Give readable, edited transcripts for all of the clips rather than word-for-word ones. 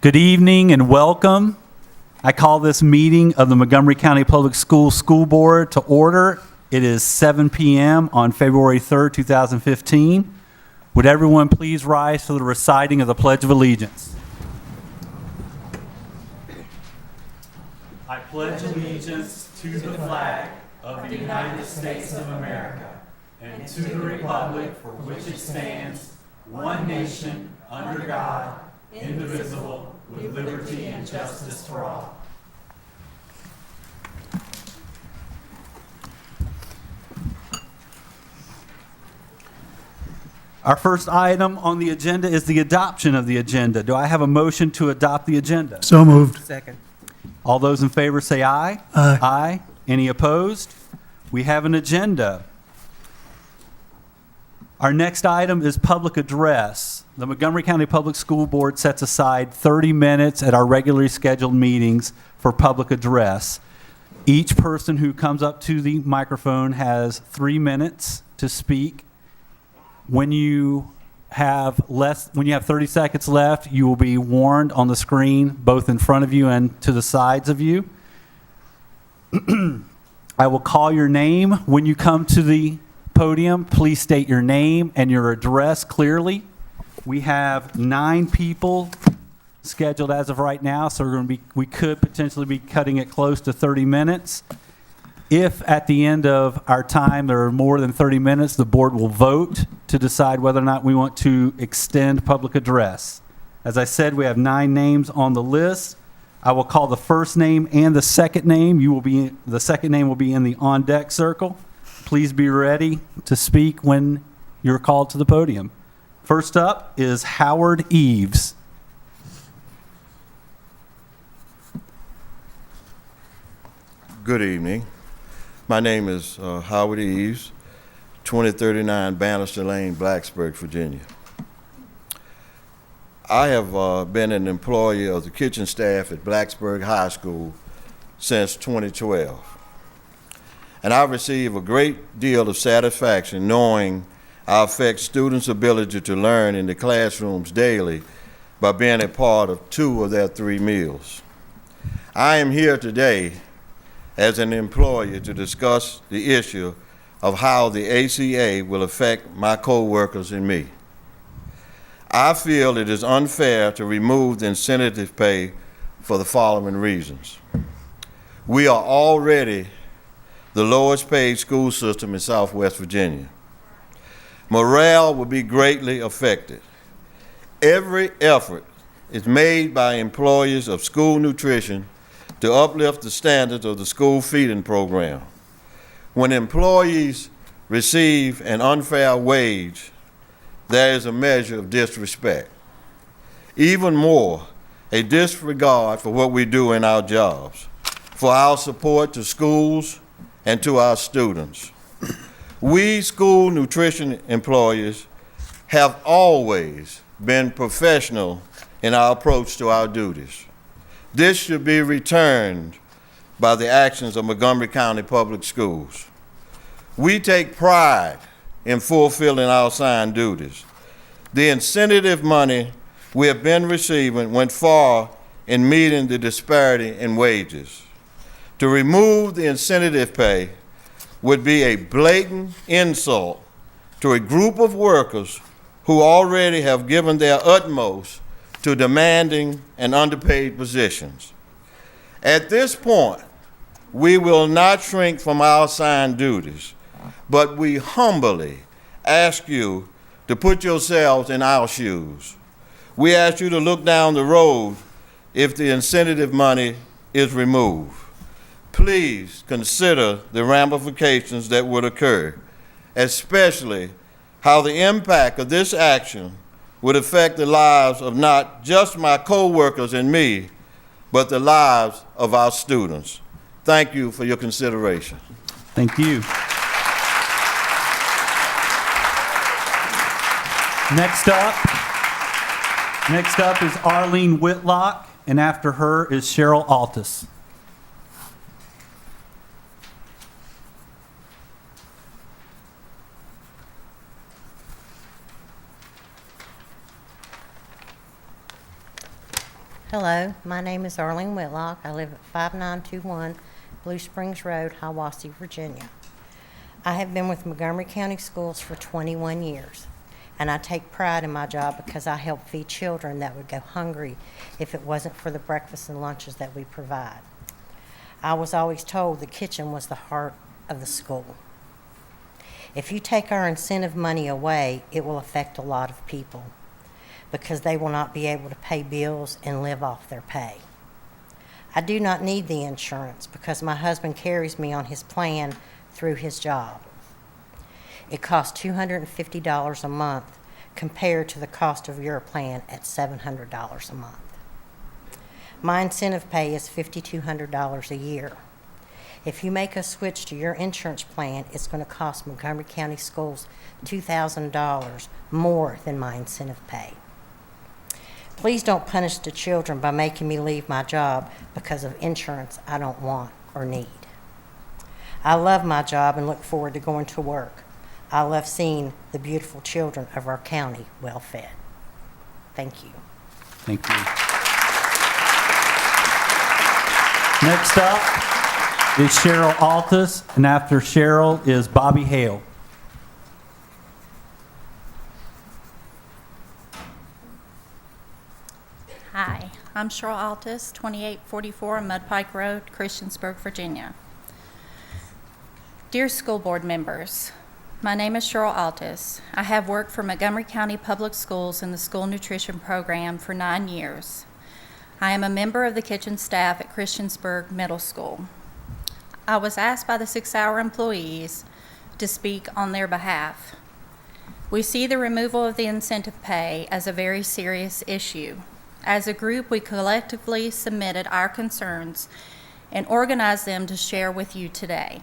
Good evening and welcome. I call this meeting of the Montgomery County Public Schools School Board to order. It is 7 p.m. on February 3rd, 2015. Would everyone please rise for the reciting of the Pledge of Allegiance? I pledge allegiance to the flag of the United States of America and to the republic for which it stands, one nation, under God, indivisible, with liberty and justice for all. Our first item on the agenda is the adoption of the agenda. Do I have a motion to adopt the agenda? So moved. Second. All those in favor say aye. Aye. Aye. Any opposed? We have an agenda. Our next item is public address. The Montgomery County Public School Board sets aside 30 minutes at our regularly scheduled meetings for public address. Each person who comes up to the microphone has 3 minutes to speak. When you have 30 seconds left, you will be warned on the screen, both in front of you and to the sides of you. I will call your name when you come to the podium. Please state your name and your address clearly. We have 9 people scheduled as of right now, so we could potentially be cutting it close to 30 minutes. If at the end of our time there are more than 30 minutes, the board will vote to decide whether or not we want to extend public address. As I said, we have 9 names on the list. I will call the first name and the second name. The second name will be in the on deck circle. Please be ready to speak when you're called to the podium. First up is Howard Eves. Good evening. My name is Howard Eves, 2039 Bannister Lane, Blacksburg, Virginia. I have been an employee of the kitchen staff at Blacksburg High School since 2012. And I receive a great deal of satisfaction knowing I affect students' ability to learn in the classrooms daily by being a part of 2 of their 3 meals. I am here today as an employer to discuss the issue of how the ACA will affect my co-workers and me. I feel it is unfair to remove the incentive pay for the following reasons. We are already the lowest paid school system in Southwest Virginia. Morale will be greatly affected. Every effort is made by employers of school nutrition to uplift the standards of the school feeding program. When employees receive an unfair wage, there is a measure of disrespect. Even more, a disregard for what we do in our jobs, for our support to schools and to our students. We school nutrition employees have always been professional in our approach to our duties. This should be returned by the actions of Montgomery County Public Schools. We take pride in fulfilling our assigned duties. The incentive money we have been receiving went far in meeting the disparity in wages. To remove the incentive pay would be a blatant insult to a group of workers who already have given their utmost to demanding and underpaid positions. At this point, we will not shrink from our assigned duties, but we humbly ask you to put yourselves in our shoes. We ask you to look down the road if the incentive money is removed. Please consider the ramifications that would occur, especially how the impact of this action would affect the lives of not just my co-workers and me, but the lives of our students. Thank you for your consideration. Thank you. Next up is Arlene Whitlock, and after her is Cheryl Altus. Hello, my name is Arlene Whitlock. I live at 5921 Blue Springs Road, Hiawassee, Virginia. I have been with Montgomery County Schools for 21 years, and I take pride in my job because I help feed children that would go hungry if it wasn't for the breakfasts and lunches that we provide. I was always told the kitchen was the heart of the school. If you take our incentive money away, it will affect a lot of people, because they will not be able to pay bills and live off their pay. I do not need the insurance because my husband carries me on his plan through his job. It costs $250 a month compared to the cost of your plan at $700 a month. My incentive pay is $5,200 a year. If you make a switch to your insurance plan, it's going to cost Montgomery County Schools $2,000 more than my incentive pay. Please don't punish the children by making me leave my job because of insurance I don't want or need. I love my job and look forward to going to work. I love seeing the beautiful children of our county well fed. Thank you. Thank you. Next up is Cheryl Altus, and after Cheryl is Bobby Hale. Hi, I'm Cheryl Altus, 2844 Mud Pike Road, Christiansburg, Virginia. Dear school board members, my name is Cheryl Altus. I have worked for Montgomery County Public Schools in the school nutrition program for 9 years. I am a member of the kitchen staff at Christiansburg Middle School. I was asked by the 6-hour employees to speak on their behalf. We see the removal of the incentive pay as a very serious issue. As a group, we collectively submitted our concerns and organized them to share with you today.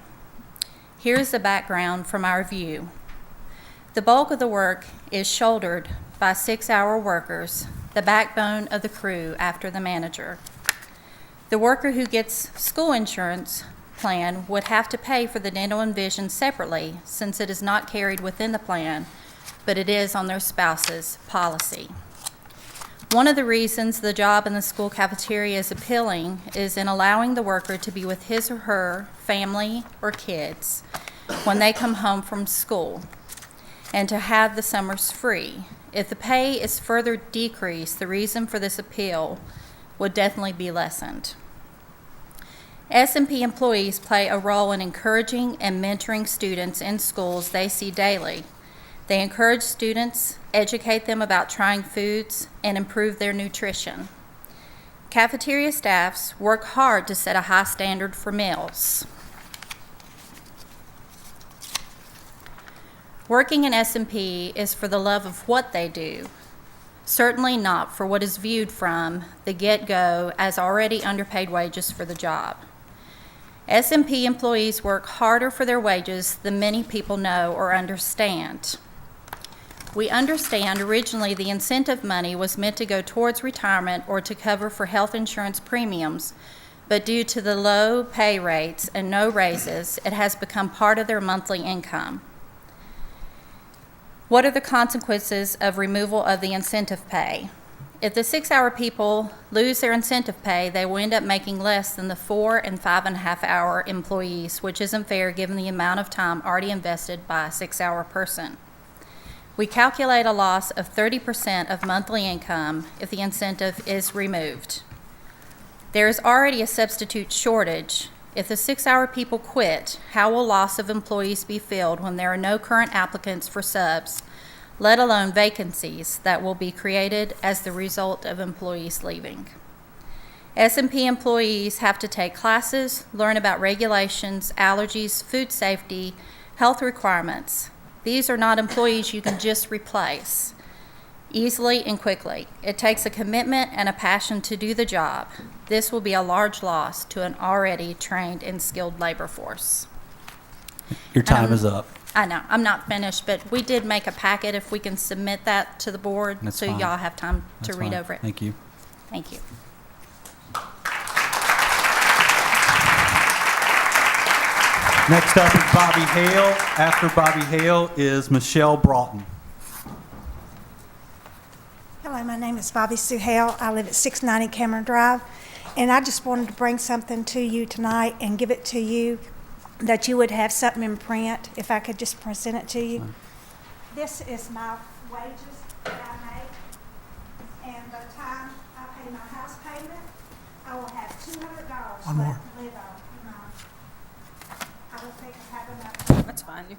Here's the background from our view. The bulk of the work is shouldered by 6-hour workers, the backbone of the crew after the manager. The worker who gets school insurance plan would have to pay for the dental and vision separately since it is not carried within the plan, but it is on their spouse's policy. One of the reasons the job in the school cafeteria is appealing is in allowing the worker to be with his or her family or kids when they come home from school and to have the summers free. If the pay is further decreased, the reason for this appeal would definitely be lessened. S&P employees play a role in encouraging and mentoring students in schools they see daily. They encourage students, educate them about trying foods, and improve their nutrition. Cafeteria staffs work hard to set a high standard for meals. Working in S&P is for the love of what they do, certainly not for what is viewed from the get-go as already underpaid wages for the job. S&P employees work harder for their wages than many people know or understand. We understand originally the incentive money was meant to go towards retirement or to cover for health insurance premiums, but due to the low pay rates and no raises, it has become part of their monthly income. What are the consequences of removal of the incentive pay? If the 6-hour people lose their incentive pay, they will end up making less than the 4 and 5.5 hour employees, which isn't fair given the amount of time already invested by a 6-hour person. We calculate a loss of 30% of monthly income if the incentive is removed. There is already a substitute shortage. If the 6-hour people quit, how will loss of employees be filled when there are no current applicants for subs, let alone vacancies that will be created as the result of employees leaving? S&P employees have to take classes, learn about regulations, allergies, food safety, health requirements. These are not employees you can just replace easily and quickly. It takes a commitment and a passion to do the job. This will be a large loss to an already trained and skilled labor force. Your time is up. I know, I'm not finished, but we did make a packet if we can submit that to the board That's so fine. y'all have time to That's read fine. over it. Thank you. Thank you. Next up is Bobby Hale. After Bobby Hale is Michelle Broughton. Hello, Hello, my name is Bobby Sue Hale. I live at 690 Cameron Drive, and I just wanted to bring something to you tonight and give it to you, that you would have something in print, if I could just present it to you. This is my wages that I make, and by the time I pay my house payment, I will have $200 left to live on a month. I don't think I have enough. That's fine. So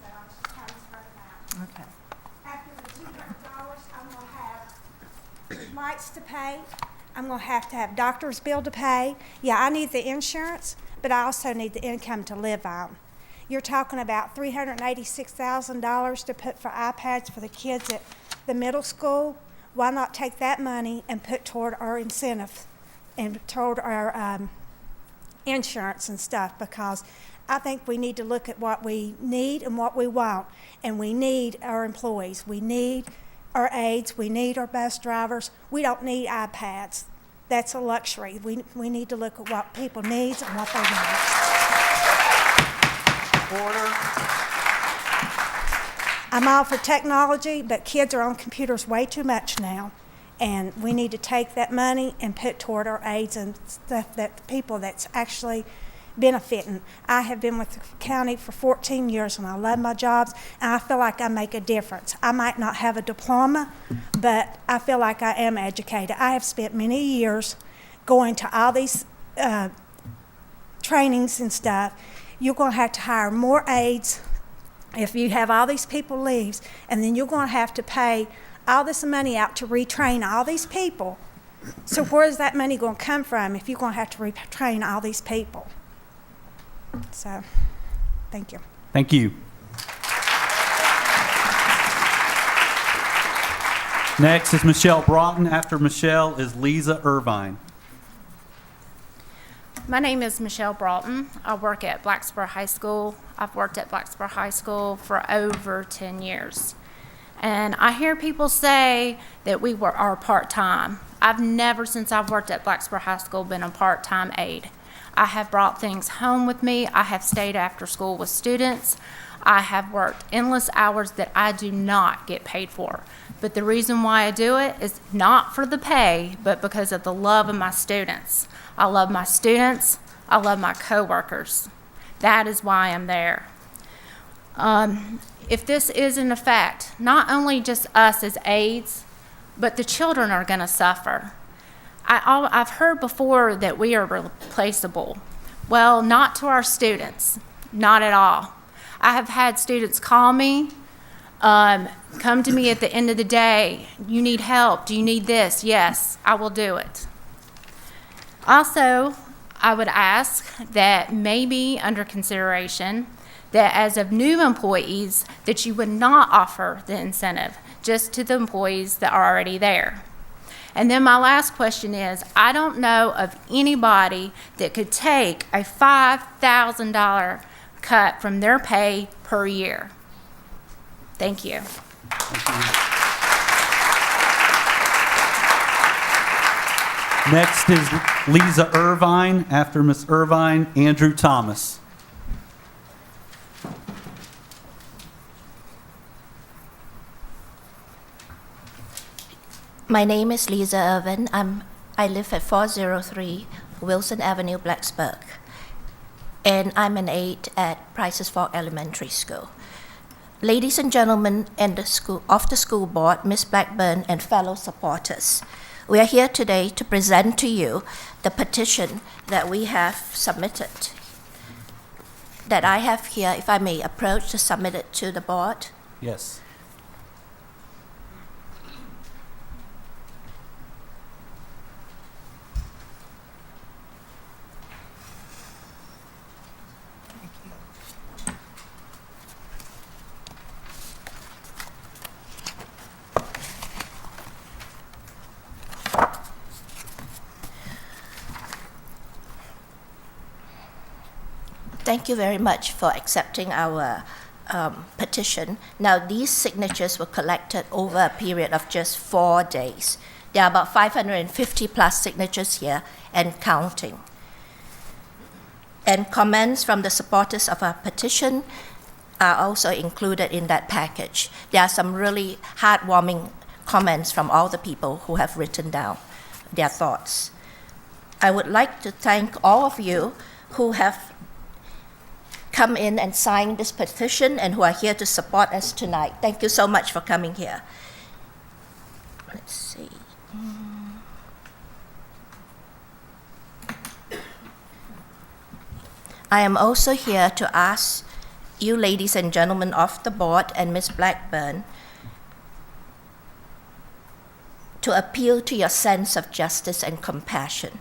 I'll just try to spread it out. Okay. After the $200, I'm gonna have lights to pay. I'm gonna have to have doctor's bill to pay. Yeah, I need the insurance, but I also need the income to live on. You're talking about $386,000 to put for iPads for the kids at the middle school. Why not take that money and put toward our incentive and toward our insurance and stuff? Because I think we need to look at what we need and what we want. And we need our employees. We need our aides. We need our bus drivers. We don't need iPads. That's a luxury. We need to look at what people need and what they want. Order. I'm all for technology, but kids are on computers way too much now. And we need to take that money and put toward our aides and stuff that the people that's actually benefiting. I have been with the county for 14 years and I love my jobs and I feel like I make a difference. I might not have a diploma, but I feel like I am educated. I have spent many years going to all these trainings and stuff. You're going to have to hire more aides if you have all these people leaves, and then you're going to have to pay all this money out to retrain all these people. So where is that money going to come from if you're going to have to retrain all these people? So, thank you. Thank you. Next is Michelle Broughton. After Michelle is Lisa Irvine. My name is Michelle Broughton. I work at Blacksburg High School. I've worked at Blacksburg High School for over 10 years. And I hear people say that we are part-time. I've never, since I've worked at Blacksburg High School, been a part-time aide. I have brought things home with me. I have stayed after school with students. I have worked endless hours that I do not get paid for. But the reason why I do it is not for the pay, but because of the love of my students. I love my students. I love my coworkers. That is why I'm there. If this is in effect, not only just us as aides, but the children are going to suffer. I've heard before that we are replaceable. Well, not to our students, not at all. I have had students call me, come to me at the end of the day, you need help, do you need this? Yes, I will do it. Also, I would ask that maybe under consideration that as of new employees, that you would not offer the incentive just to the employees that are already there. And then my last question is, I don't know of anybody that could take a $5,000 cut from their pay per year. Thank you. Next is Lisa Irvine. After Ms. Irvine, Andrew Thomas. My name is Lisa Irvin. I live at 403 Wilson Avenue, Blacksburg. And I'm an aide at Prices Fork Elementary School. Ladies and gentlemen and the school board, Ms. Blackburn and fellow supporters, we are here today to present to you the petition that we have submitted, that I have here, if I may approach to submit it to the board. Yes. Thank you very much for accepting our petition. Now, these signatures were collected over a period of just 4 days. There are about 550 plus signatures here and counting. And comments from the supporters of our petition are also included in that package. There are some really heartwarming comments from all the people who have written down their thoughts. I would like to thank all of you who have come in and signed this petition and who are here to support us tonight. Thank you so much for coming here. Let's see. I am also here to ask you, ladies and gentlemen of the board, and Ms. Blackburn, to appeal to your sense of justice and compassion.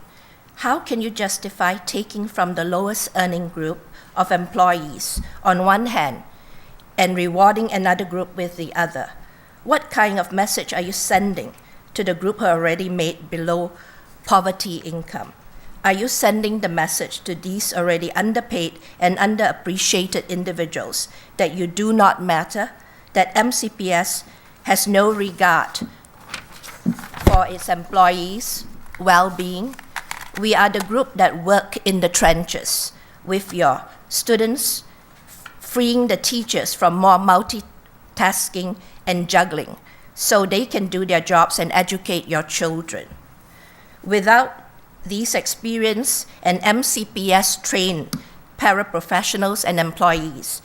How can you justify taking from the lowest earning group of employees on one hand and rewarding another group with the other? What kind of message are you sending to the group who are already made below poverty income? Are you sending the message to these already underpaid and underappreciated individuals that you do not matter, that MCPS has no regard for its employees' well-being? We are the group that work in the trenches with your students, freeing the teachers from more multitasking and juggling so they can do their jobs and educate your children. Without these experienced and MCPS-trained paraprofessionals and employees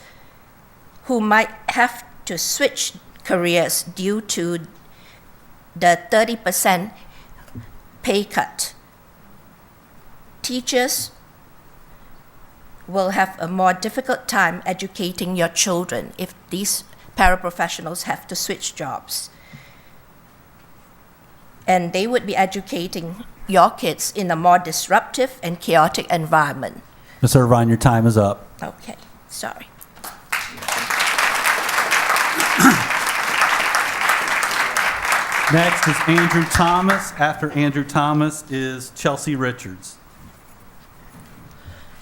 who might have to switch careers due to the 30% pay cut, teachers will have a more difficult time educating your children if these paraprofessionals have to switch jobs. And they would be educating your kids in a more disruptive and chaotic environment. Ms. Irvine, your time is up. Okay, sorry. Next is Andrew Thomas. After Andrew Thomas is Chelsea Richards.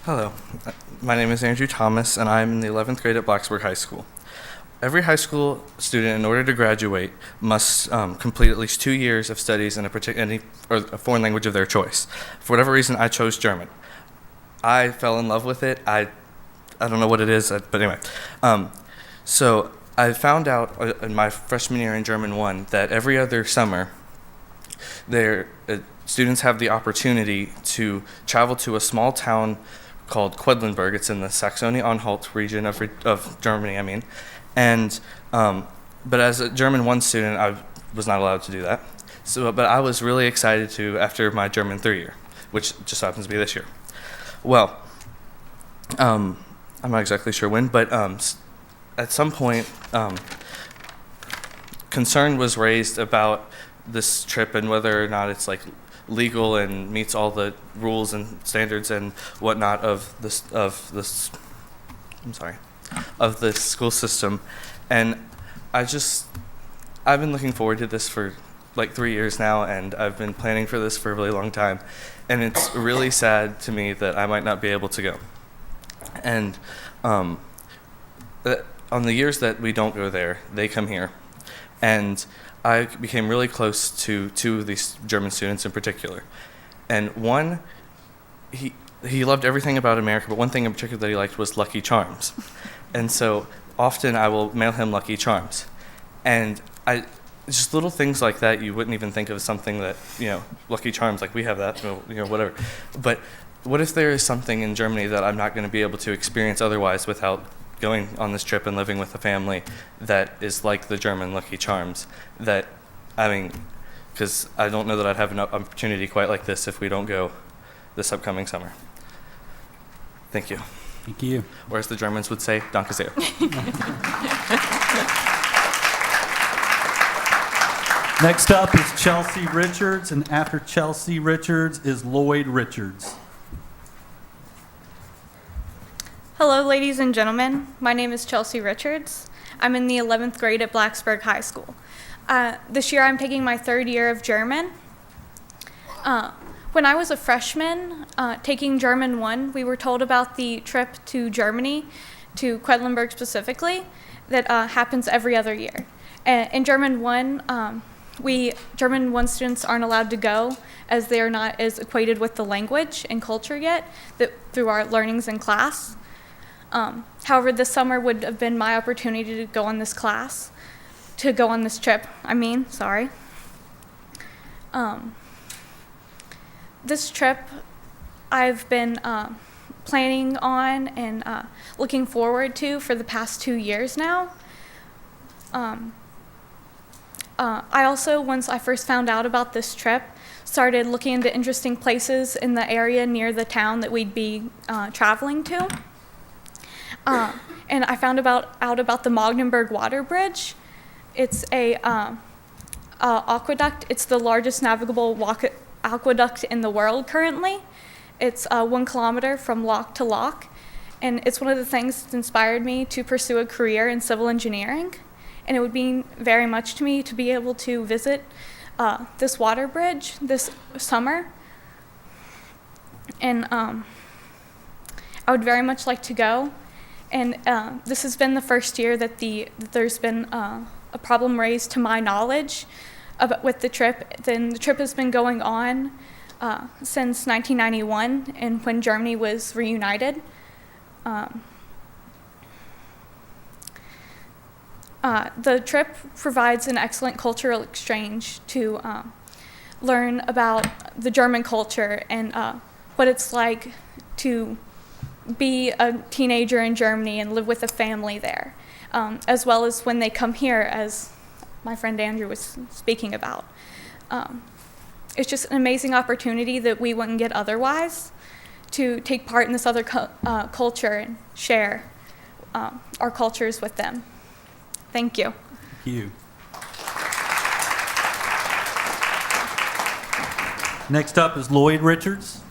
Hello, my name is Andrew Thomas, and I'm in the 11th grade at Blacksburg High School. Every high school student, in order to graduate, must complete at least 2 years of studies in a foreign language of their choice. For whatever reason, I chose German. I fell in love with it. I don't know what it is, but anyway. So I found out in my freshman year in German 1 that every other summer, students have the opportunity to travel to a small town called Quedlinburg. It's in the Saxony-Anhalt region of Germany, And, but as a German 1 student, I was not allowed to do that. But I was really excited to after my German 3 year, which just happens to be this year. Well, I'm not exactly sure when, but at some point, concern was raised about this trip and whether or not it's like legal and meets all the rules and standards and whatnot of the school system. And I've been looking forward to this for like 3 years now, and I've been planning for this for a really long time. And it's really sad to me that I might not be able to go. And on the years that we don't go there, they come here. And I became really close to 2 of these German students in particular. And one, he loved everything about America, but one thing in particular that he liked was Lucky Charms. And so often I will mail him Lucky Charms. And just little things like that you wouldn't even think of as something that, Lucky Charms, like we have that, whatever. But what if there is something in Germany that I'm not going to be able to experience otherwise without going on this trip and living with a family that is like the German Lucky Charms? Because I don't know that I'd have an opportunity quite like this if we don't go this upcoming summer. Thank you. Thank you. Or as the Germans would say, Danke sehr. Next up is Chelsea Richards, and after Chelsea Richards is Lloyd Richards. Hello, ladies and gentlemen. My name is Chelsea Richards. I'm in the 11th grade at Blacksburg High School. This year I'm taking my 3rd year of German. When I was a freshman taking German 1, we were told about the trip to Germany, to Quedlinburg specifically, that happens every other year. In German 1, German 1 students aren't allowed to go as they are not as acquainted with the language and culture yet through our learnings in class. However, this summer would have been my opportunity to go on this trip. This trip I've been planning on and looking forward to for the past 2 years now. I also, once I first found out about this trip, started looking into interesting places in the area near the town that we'd be traveling to. And I found out about the Montgomery water bridge. It's a aqueduct. It's the largest navigable aqueduct in the world currently. It's 1 kilometer from lock to lock, and it's one of the things that inspired me to pursue a career in civil engineering. And it would mean very much to me to be able to visit this water bridge this summer. And I would very much like to go. And this has been the first year that there's been a problem raised to my knowledge with the trip. Then the trip has been going on since 1991, and when Germany was reunited. The trip provides an excellent cultural exchange to learn about the German culture and what it's like to be a teenager in Germany and live with a family there, as well as when they come here, as my friend Andrew was speaking about. It's just an amazing opportunity that we wouldn't get otherwise, to take part in this other culture and share our cultures with them. Thank you. Thank you. Next up is Lloyd Richards.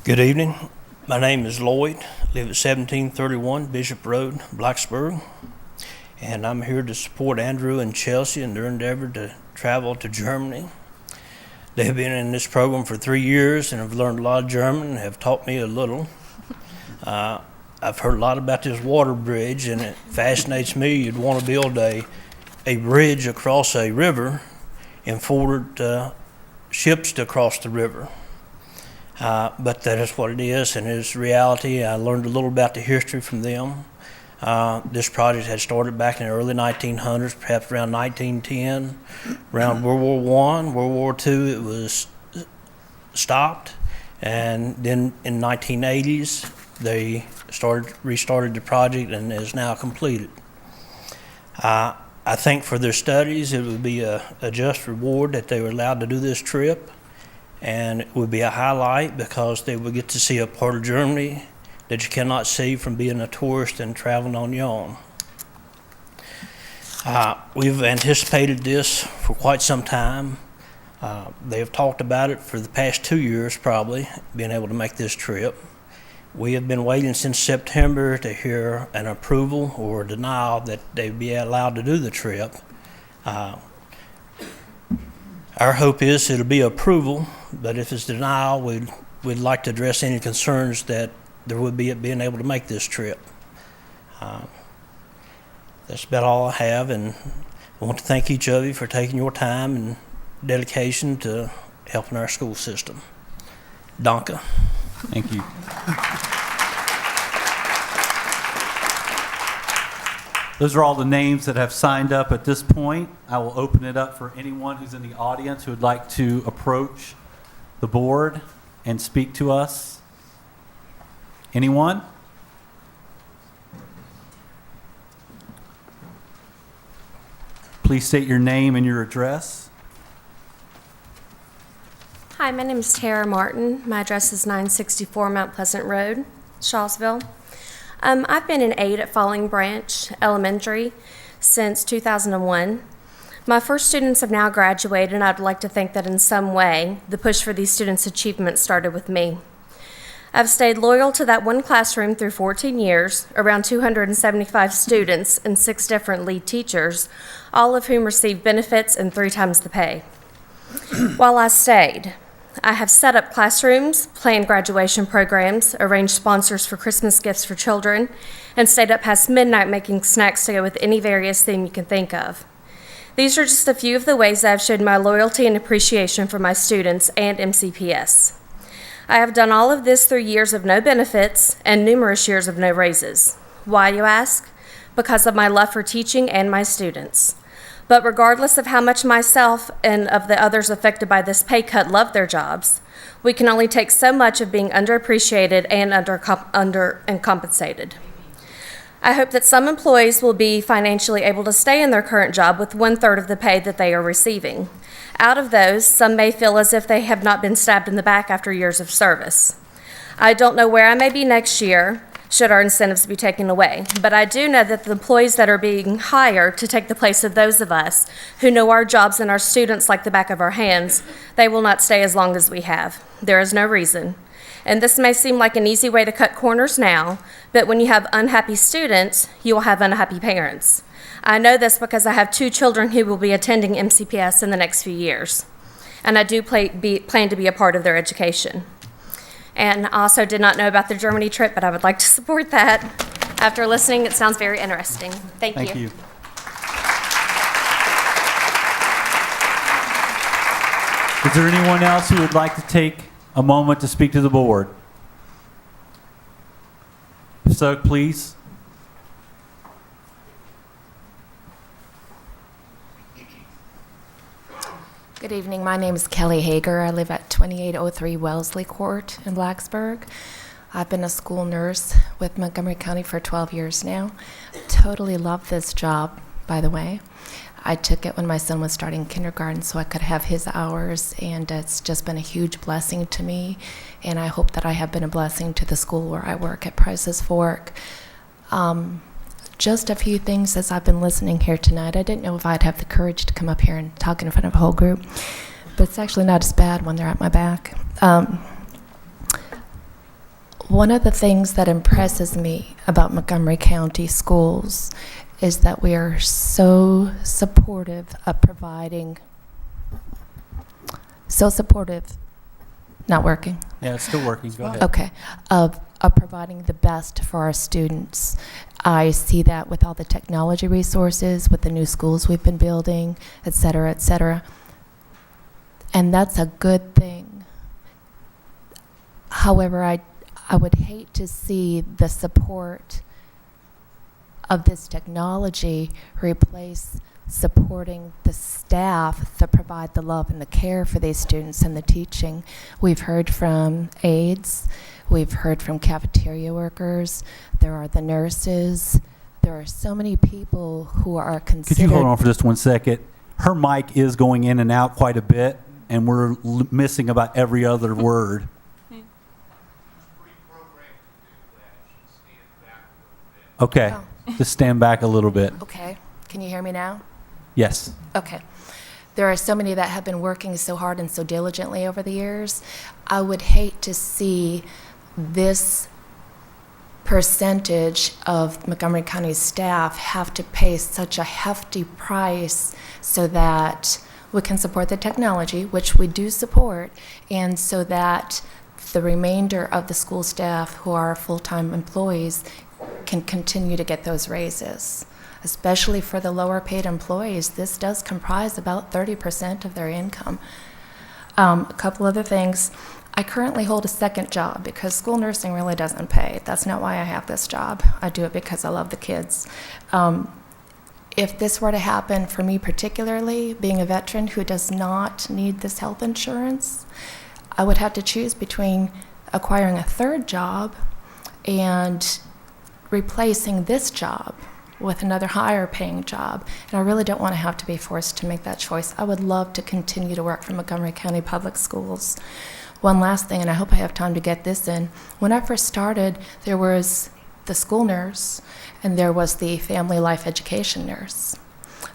Good evening. My name is Lloyd. Live at 1731 Bishop Road, Blacksburg. And I'm here to support Andrew and Chelsea in their endeavor to travel to Germany. They have been in this program for 3 years and have learned a lot of German and have taught me a little. I've heard a lot about this water bridge, and it fascinates me. You'd want to build a bridge across a river and forward ships to cross the river. But that is what it is, and it's reality. I learned a little about the history from them. This project had started back in the early 1900s, perhaps around 1910. Around World War I, World War II, it was stopped. And then in 1980s, they restarted the project and is now completed. I think for their studies, it would be a just reward that they were allowed to do this trip. And it would be a highlight because they would get to see a part of Germany that you cannot see from being a tourist and traveling on your own. We've anticipated this for quite some time. They have talked about it for the past 2 years, probably, being able to make this trip. We have been waiting since September to hear an approval or a denial that they'd be allowed to do the trip. Our hope is it'll be approval, but if it's denial, we'd like to address any concerns that there would be at being able to make this trip. That's about all I have, and I want to thank each of you for taking your time and dedication to helping our school system. Danke. Thank you. Those are all the names that have signed up at this point. I will open it up for anyone who's in the audience who would like to approach the board and speak to us. Anyone? Please state your name and your address. Hi, my name is Tara Martin. My address is 964 Mount Pleasant Road, Shawsville. I've been an aide at Falling Branch Elementary since 2001. My first students have now graduated, and I'd like to think that in some way, the push for these students' achievement started with me. I've stayed loyal to that one classroom through 14 years, around 275 students and 6 different lead teachers, all of whom receive benefits and 3 times the pay. While I stayed, I have set up classrooms, planned graduation programs, arranged sponsors for Christmas gifts for children, and stayed up past midnight making snacks to go with any various theme you can think of. These are just a few of the ways I've showed my loyalty and appreciation for my students and MCPS. I have done all of this through years of no benefits and numerous years of no raises. Why, you ask? because of my love for teaching and my students. But regardless of how much myself and of the others affected by this pay cut love their jobs, we can only take so much of being underappreciated and compensated. I hope that some employees will be financially able to stay in their current job with 1/3 of the pay that they are receiving. Out of those, some may feel as if they have not been stabbed in the back after years of service. I don't know where I may be next year, should our incentives be taken away, but I do know that the employees that are being hired to take the place of those of us who know our jobs and our students like the back of our hands, they will not stay as long as we have. There is no reason. And this may seem like an easy way to cut corners now, but when you have unhappy students, you will have unhappy parents. I know this because I have 2 children who will be attending MCPS in the next few years, and I do plan to be a part of their education. And I also did not know about the Germany trip, but I would like to support that. After listening, it sounds very interesting. Thank you. Thank you. Is there anyone else who would like to take a moment to speak to the board? If so, please. Good evening. My name is Kelly Hager. I live at 2803 Wellesley Court in Blacksburg. I've been a school nurse with Montgomery County for 12 years now. Totally love this job, by the way. I took it when my son was starting kindergarten so I could have his hours, and it's just been a huge blessing to me, and I hope that I have been a blessing to the school where I work at Price's Fork. Just a few things as I've been listening here tonight. I didn't know if I'd have the courage to come up here and talk in front of a whole group, but it's actually not as bad when they're at my back. One of the things that impresses me about Montgomery County schools is that we are so supportive of providing, not working. Yeah, it's still working. Go ahead. Okay, of providing the best for our students. I see that with all the technology resources, with the new schools we've been building, et cetera, et cetera. And that's a good thing. However, I would hate to see the support of this technology replace supporting the staff that provide the love and the care for these students and the teaching. We've heard from aides, we've heard from cafeteria workers, there are the nurses, there are so many people who are considered... Could you hold on for just 1 second? Her mic is going in and out quite a bit, and we're missing about every other word. Okay, just stand back a little bit. Okay, can you hear me now? Yes. Okay. There are so many that have been working so hard and so diligently over the years. I would hate to see this percentage of Montgomery County staff have to pay such a hefty price so that we can support the technology, which we do support, and so that the remainder of the school staff who are full-time employees can continue to get those raises. Especially for the lower paid employees, this does comprise about 30% of their income. A couple other things. I currently hold a second job because school nursing really doesn't pay. That's not why I have this job. I do it because I love the kids. If this were to happen for me particularly, being a veteran who does not need this health insurance, I would have to choose between acquiring a third job and replacing this job with another higher paying job. And I really don't want to have to be forced to make that choice. I would love to continue to work for Montgomery County Public Schools. One last thing, and I hope I have time to get this in. When I first started, there was the school nurse and there was the family life education nurse.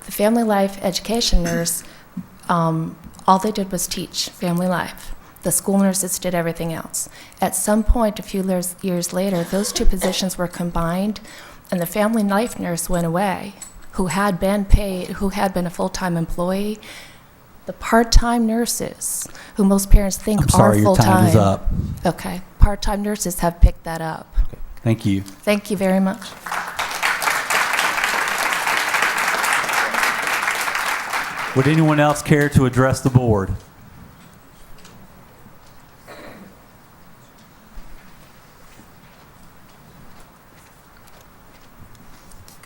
The family life education nurse, all they did was teach family life. The school nurses did everything else. At some point, a few years later, those two positions were combined, and the family life nurse went away, who had been paid, who had been a full-time employee. The part-time nurses, who most parents think I'm sorry, are your time is up. Okay, part-time nurses have picked that up. Thank you. Thank you very much. Would anyone else care to address the board?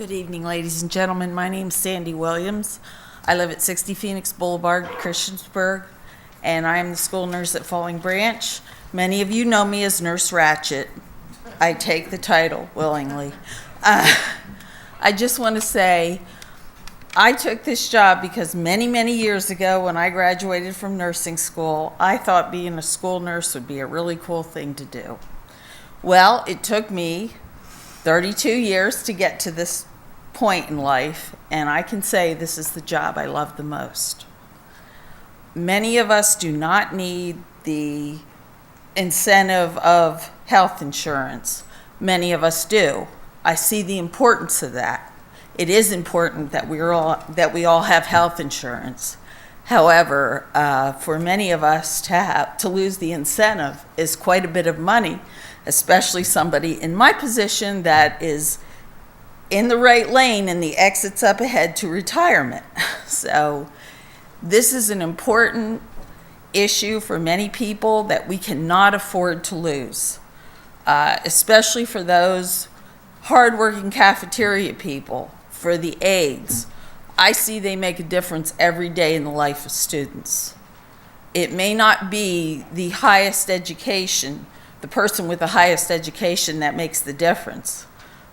Good evening, ladies and gentlemen. My name's Sandy Williams. I live at 60 Phoenix Boulevard, Christiansburg, and I am the school nurse at Falling Branch. Many of you know me as Nurse Ratchet. I take the title willingly. I just want to say, I took this job because many, many years ago when I graduated from nursing school, I thought being a school nurse would be a really cool thing to do. Well, it took me 32 years to get to this point in life, and I can say this is the job I love the most. Many of us do not need the incentive of health insurance. Many of us do. I see the importance of that. It is important that we all have health insurance. However, for many of us to lose the incentive is quite a bit of money, especially somebody in my position that is in the right lane and the exit's up ahead to retirement. So this is an important issue for many people that we cannot afford to lose, especially for those hardworking cafeteria people, for the aides. I see they make a difference every day in the life of students. It may not be the highest education, the person with the highest education that makes the difference,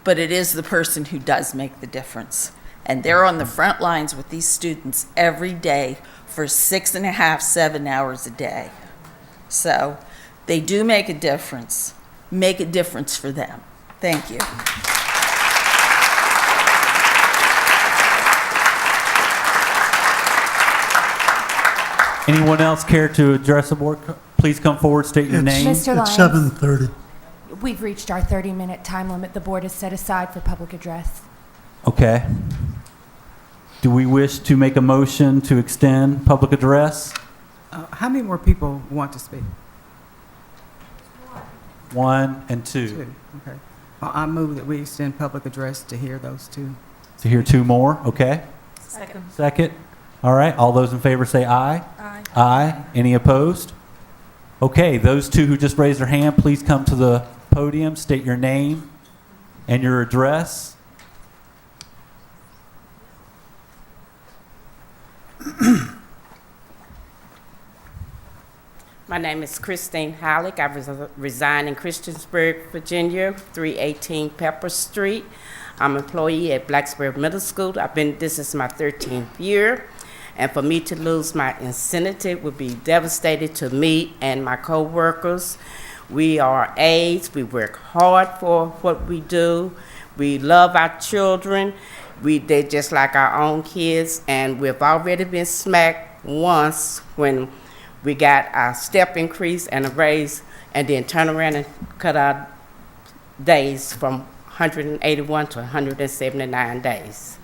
but it is the person who does make the difference. And they're on the front lines with these students every day for 6.5, 7 hours a day. So they do make a difference. Make a difference for them. Thank you. Anyone else care to address the board? Please come forward, state your name. Mr. Lyons, It's 7:30. we've reached our 30-minute time limit the board has set aside for public address. Okay. Do we wish to make a motion to extend public address? How many more people want to speak? 1 and 2. Two. Okay. I move that we extend public address to hear those two. To hear 2 more, okay? Second. Second. All right, all those in favor say aye. Aye. Aye. Any opposed? Okay, those 2 who just raised their hand, please come to the podium, state your name and your address. My name is Christine Halleck. I reside in Christiansburg, Virginia, 318 Pepper Street. I'm an employee at Blacksburg Middle School. This is my 13th year. And for me to lose my incentive would be devastating to me and my co-workers. We are aides. We work hard for what we do. We love our children. They're just like our own kids. And we've already been smacked once when we got our step increase and a raise, and then turn around and cut our days from 181 to 179 days.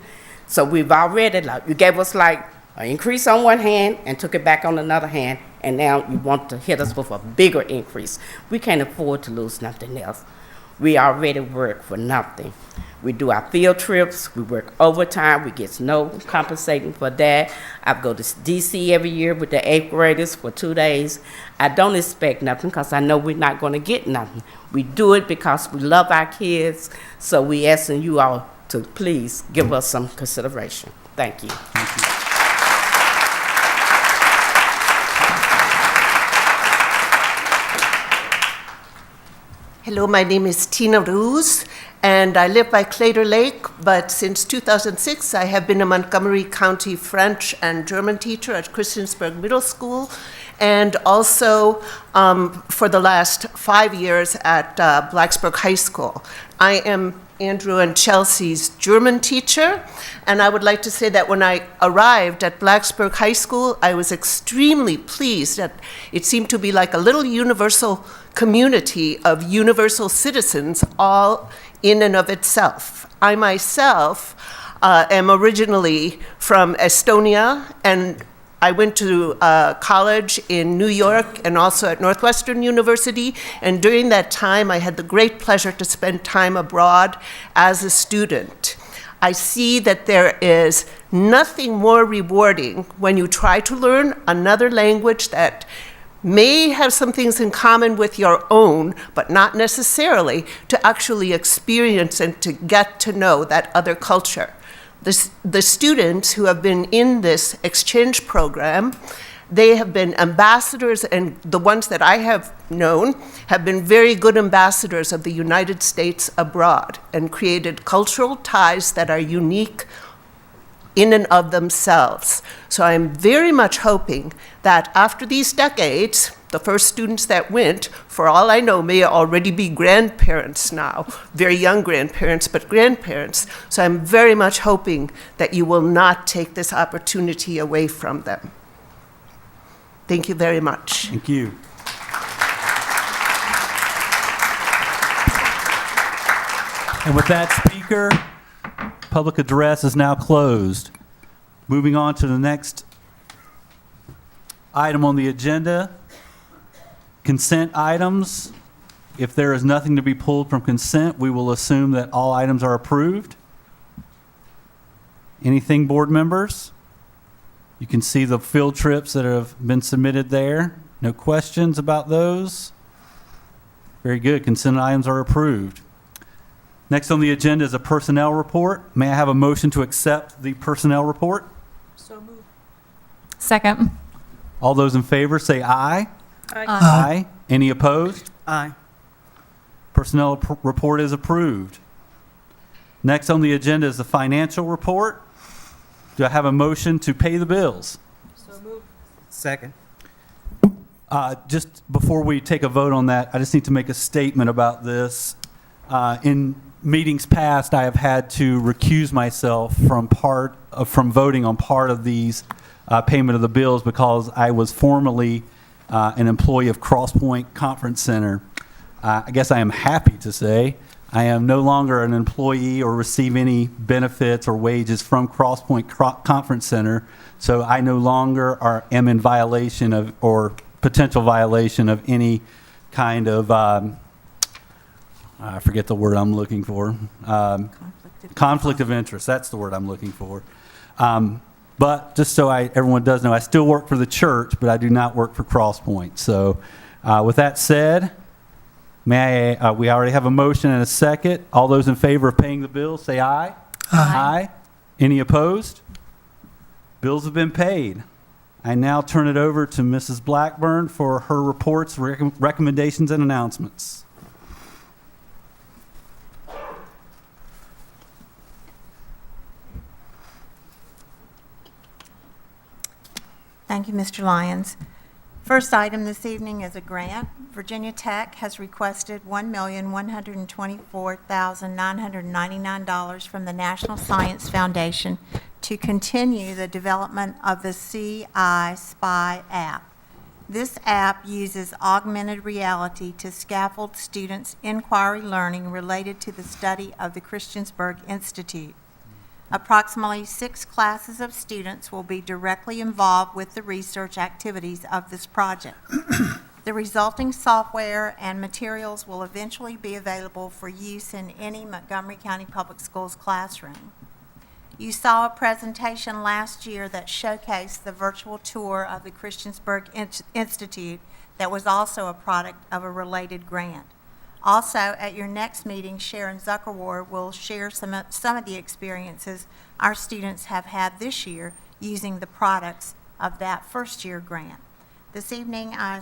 So we've already, you gave us like an increase on one hand and took it back on another hand, and now you want to hit us with a bigger increase. We can't afford to lose nothing else. We already work for nothing. We do our field trips, we work overtime, we get no compensating for that. I go to DC every year with the 8th graders for 2 days. I don't expect nothing because I know we're not going to get nothing. We do it because we love our kids, so we asking you all to please give us some consideration. Thank you. Thank you. Hello, my name is Tina Ruse, and I live by Claytor Lake, but since 2006, I have been a Montgomery County French and German teacher at Christiansburg Middle School, and also for the last 5 years at Blacksburg High School. I am Andrew and Chelsea's German teacher, and I would like to say that when I arrived at Blacksburg High School, I was extremely pleased that it seemed to be like a little universal community of universal citizens, all in and of itself. I myself am originally from Estonia, and I went to college in New York and also at Northwestern University, and during that time I had the great pleasure to spend time abroad as a student. I see that there is nothing more rewarding when you try to learn another language that may have some things in common with your own, but not necessarily, to actually experience and to get to know that other culture. The students who have been in this exchange program, they have been ambassadors, and the ones that I have known have been very good ambassadors of the United States abroad and created cultural ties that are unique in and of themselves. So I'm very much hoping that after these decades, the first students that went, for all I know, may already be grandparents now, very young grandparents, but grandparents. So I'm very much hoping that you will not take this opportunity away from them. Thank you very much. Thank you. And with that, Speaker, public address is now closed. Moving on to the next item on the agenda, consent items. If there is nothing to be pulled from consent, we will assume that all items are approved. Anything, board members? You can see the field trips that have been submitted there. No questions about those? Very good. Consent items are approved. Next on the agenda is a personnel report. May I have a motion to accept the personnel report? So moved. Second. All those in favor say aye. Aye. Aye. Any opposed? Aye. Personnel report is approved. Next on the agenda is the financial report. Do I have a motion to pay the bills? So moved. Second. Just before we take a vote on that, I just need to make a statement about this. In meetings past, I have had to recuse myself from voting on part of these payment of the bills because I was formerly an employee of Crosspoint Conference Center. I guess I am happy to say I am no longer an employee or receive any benefits or wages from Crosspoint Conference Center, so I no longer am in violation of or potential violation of any kind of I forget the word I'm looking for. Conflict of interest. That's the word I'm looking for. But just so everyone does know, I still work for the church, but I do not work for Crosspoint. So with that said, may I, we already have a motion and a second. All those in favor of paying the bills, say aye. Aye. Any opposed? Bills have been paid. I now turn it over to Mrs. Blackburn for her reports, recommendations, and announcements. Thank you, Mr. Lyons. First item this evening is a grant. Virginia Tech has requested $1,124,999 from the National Science Foundation to continue the development of the CI Spy app. This app uses augmented reality to scaffold students' inquiry learning related to the study of the Christiansburg Institute. Approximately 6 classes of students will be directly involved with the research activities of this project. The resulting software and materials will eventually be available for use in any Montgomery County Public Schools classroom. You saw a presentation last year that showcased the virtual tour of the Christiansburg Institute that was also a product of a related grant. Also, at your next meeting, Sharon Zuckerward will share some of the experiences our students have had this year using the products of that first-year grant. This evening, I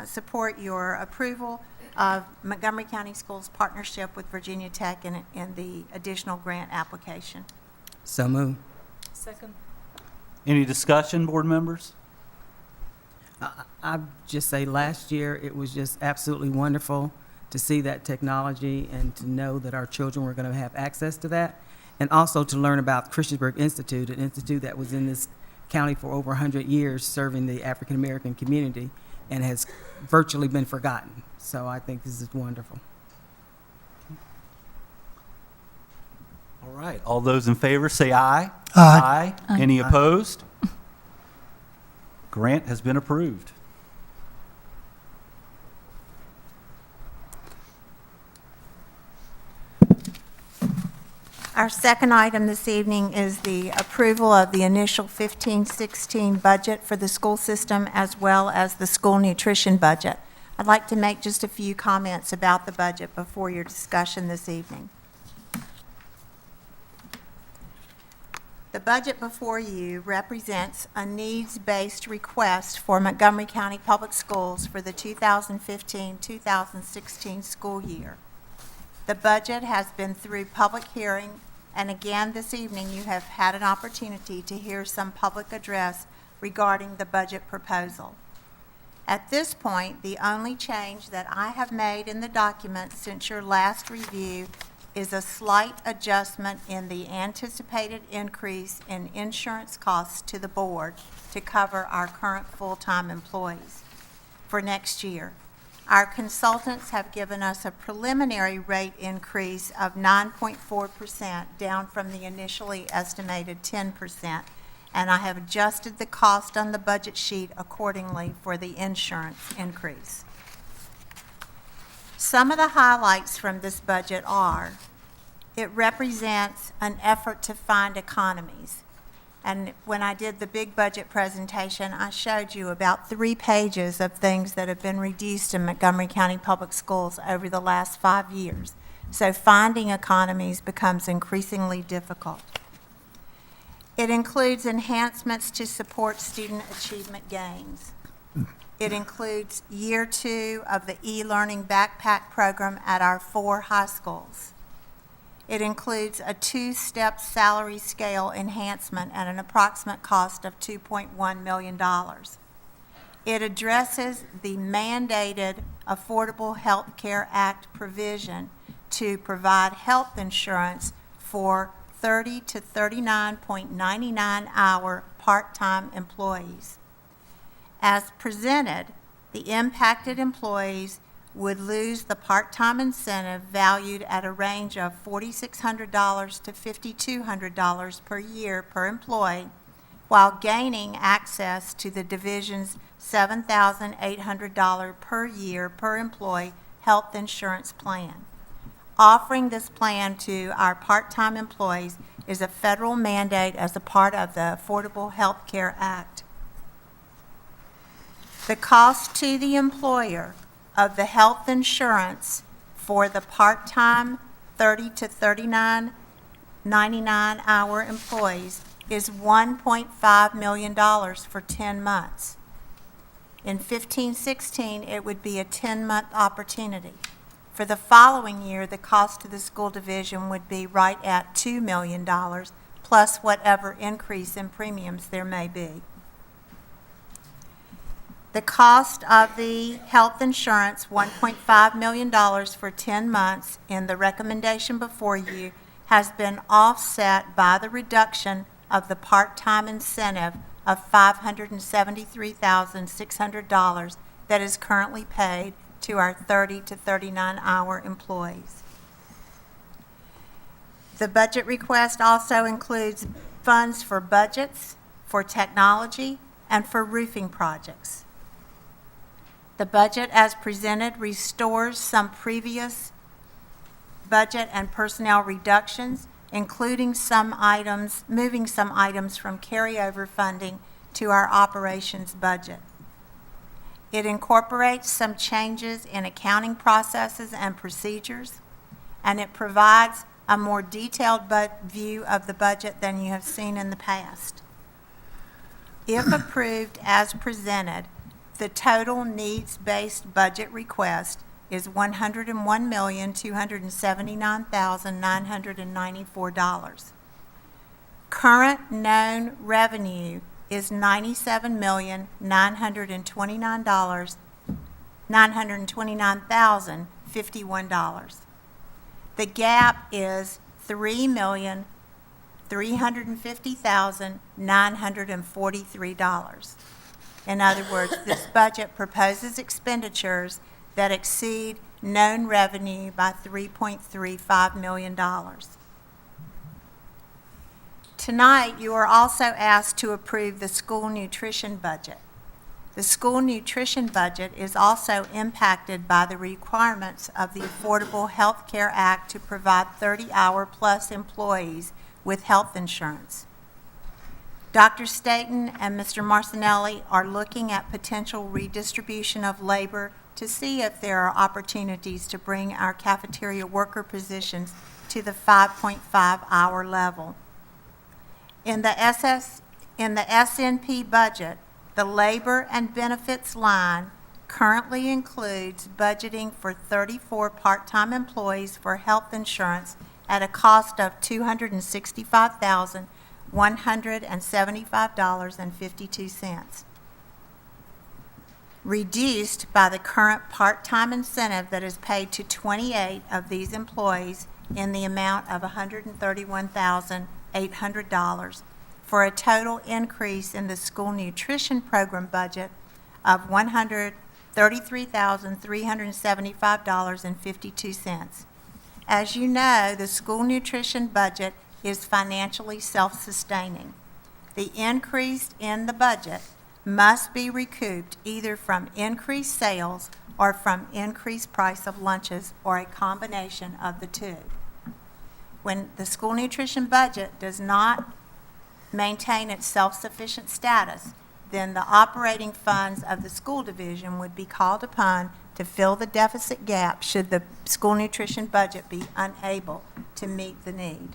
support your approval of Montgomery County Schools' partnership with Virginia Tech in the additional grant application. So moved. Second. Any discussion, board members? I'd just say last year, it was just absolutely wonderful to see that technology and to know that our children were going to have access to that, and also to learn about Christiansburg Institute, an institute that was in this county for over 100 years serving the African American community and has virtually been forgotten. So I think this is wonderful. All right. All those in favor say aye. Aye. Aye. Any opposed? Grant has been approved. Our second item this evening is the approval of the initial 15-16 budget for the school system as well as the school nutrition budget. I'd like to make just a few comments about the budget before your discussion this evening. The budget before you represents a needs-based request for Montgomery County Public Schools for the 2015-2016 school year. The budget has been through public hearing, and again this evening you have had an opportunity to hear some public address regarding the budget proposal. At this point, the only change that I have made in the document since your last review is a slight adjustment in the anticipated increase in insurance costs to the board to cover our current full-time employees for next year. Our consultants have given us a preliminary rate increase of 9.4%, down from the initially estimated 10%, and I have adjusted the cost on the budget sheet accordingly for the insurance increase. Some of the highlights from this budget are: it represents an effort to find economies. And when I did the big budget presentation, I showed you about 3 pages of things that have been reduced in Montgomery County Public Schools over the last 5 years. So finding economies becomes increasingly difficult. It includes enhancements to support student achievement gains. It includes year 2 of the e-learning backpack program at our 4 high schools. It includes a 2-step salary scale enhancement at an approximate cost of $2.1 million. It addresses the mandated Affordable Health Care Act provision to provide health insurance for 30 to 39.99 hour part-time employees. As presented, the impacted employees would lose the part-time incentive valued at a range of $4,600 to $5,200 per year per employee, while gaining access to the division's $7,800 per year per employee health insurance plan. Offering this plan to our part-time employees is a federal mandate as a part of the Affordable Health Care Act. The cost to the employer of the health insurance for the part-time 30 to 39.99 hour employees is $1.5 million for 10 months. In 15-16, it would be a 10-month opportunity. For the following year, the cost to the school division would be right at $2 million, plus whatever increase in premiums there may be. The cost of the health insurance, $1.5 million for 10 months in the recommendation before you, has been offset by the reduction of the part-time incentive of $573,600 that is currently paid to our 30 to 39 hour employees. The budget request also includes funds for budgets, for technology, and for roofing projects. The budget as presented restores some previous budget and personnel reductions, including moving some items from carryover funding to our operations budget. It incorporates some changes in accounting processes and procedures, and it provides a more detailed view of the budget than you have seen in the past. If approved as presented, the total needs-based budget request is $101,279,994. Current known revenue is $97,929,051. The gap is $3,350,943. In other words, this budget proposes expenditures that exceed known revenue by $3.35 million. Tonight, you are also asked to approve the school nutrition budget. The school nutrition budget is also impacted by the requirements of the Affordable Health Care Act to provide 30-hour-plus employees with health insurance. Dr. Staten and Mr. Marcinelli are looking at potential redistribution of labor to see if there are opportunities to bring our cafeteria worker positions to the 5.5-hour level. In the SNP budget, the labor and benefits line currently includes budgeting for 34 part-time employees for health insurance at a cost of $265,175.52, reduced by the current part-time incentive that is paid to 28 of these employees in the amount of $131,800, for a total increase in the school nutrition program budget of $133,375.52. As you know, the school nutrition budget is financially self-sustaining. The increase in the budget must be recouped either from increased sales or from increased price of lunches, or a combination of the two. When the school nutrition budget does not maintain its self-sufficient status, then the operating funds of the school division would be called upon to fill the deficit gap should the school nutrition budget be unable to meet the need.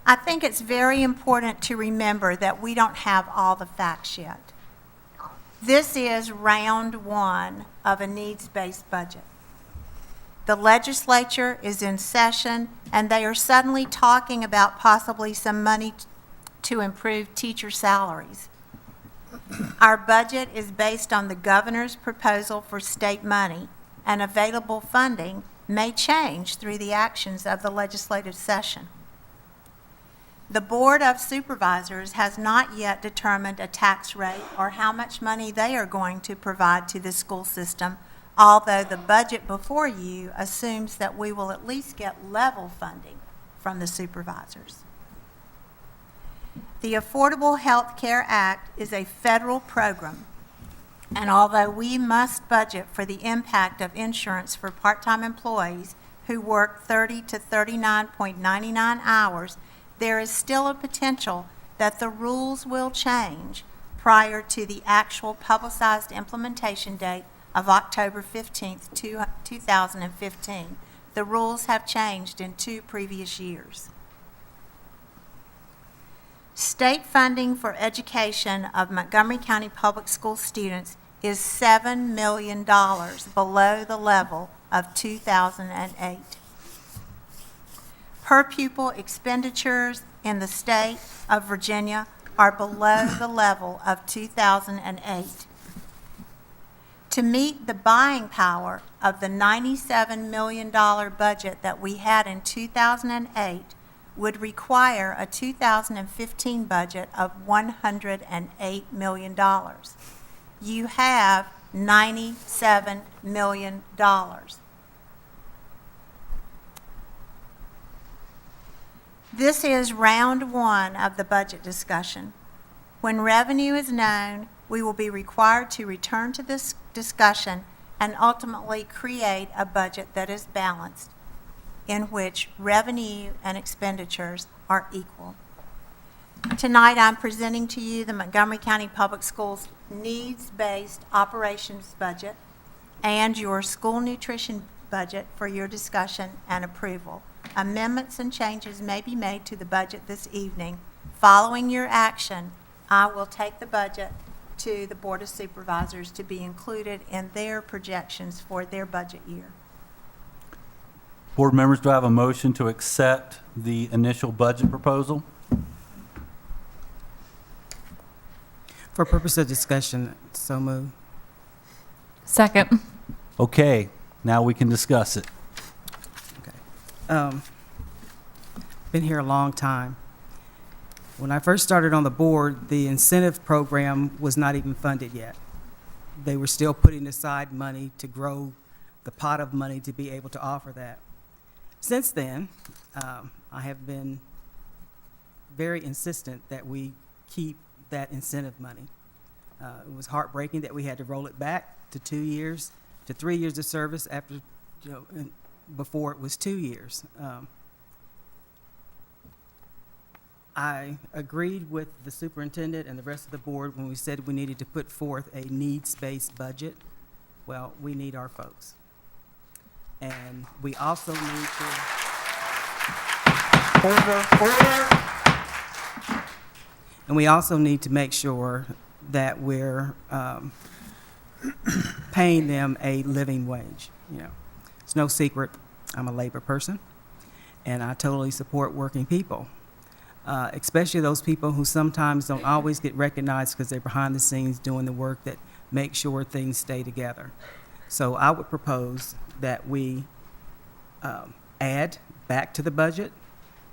I think it's very important to remember that we don't have all the facts yet. This is round one of a needs-based budget. The legislature is in session, and they are suddenly talking about possibly some money to improve teacher salaries. Our budget is based on the governor's proposal for state money, and available funding may change through the actions of the legislative session. The Board of Supervisors has not yet determined a tax rate or how much money they are going to provide to the school system, although the budget before you assumes that we will at least get level funding from the supervisors. The Affordable Health Care Act is a federal program, and although we must budget for the impact of insurance for part-time employees who work 30 to 39.99 hours, there is still a potential that the rules will change prior to the actual publicized implementation date of October 15th, 2015. The rules have changed in 2 previous years. State funding for education of Montgomery County Public School students is $7 million below the level of 2008. Per pupil expenditures in the state of Virginia are below the level of 2008. To meet the buying power of the $97 million budget that we had in 2008 would require a 2015 budget of $108 million. You have $97 million. This is round one of the budget discussion. When revenue is known, we will be required to return to this discussion and ultimately create a budget that is balanced, in which revenue and expenditures are equal. Tonight, I'm presenting to you the Montgomery County Public Schools needs-based operations budget and your school nutrition budget for your discussion and approval. Amendments and changes may be made to the budget this evening. Following your action, I will take the budget to the Board of Supervisors to be included in their projections for their budget year. Board members, do I have a motion to accept the initial budget proposal? For purpose of discussion, so moved. Second. Okay, now we can discuss it. Been here a long time. When I first started on the board, the incentive program was not even funded yet. They were still putting aside money to grow the pot of money to be able to offer that. Since then, I have been very insistent that we keep that incentive money. It was heartbreaking that we had to roll it back to 2 years, to 3 years of service after, before it was 2 years. I agreed with the superintendent and the rest of the board when we said we needed to put forth a needs-based budget. Well, we need our folks. And we also need to... And we also need to make sure that we're paying them a living wage. It's no secret, I'm a labor person, and I totally support working people. Especially those people who sometimes don't always get recognized because they're behind the scenes doing the work that makes sure things stay together. So I would propose that we add back to the budget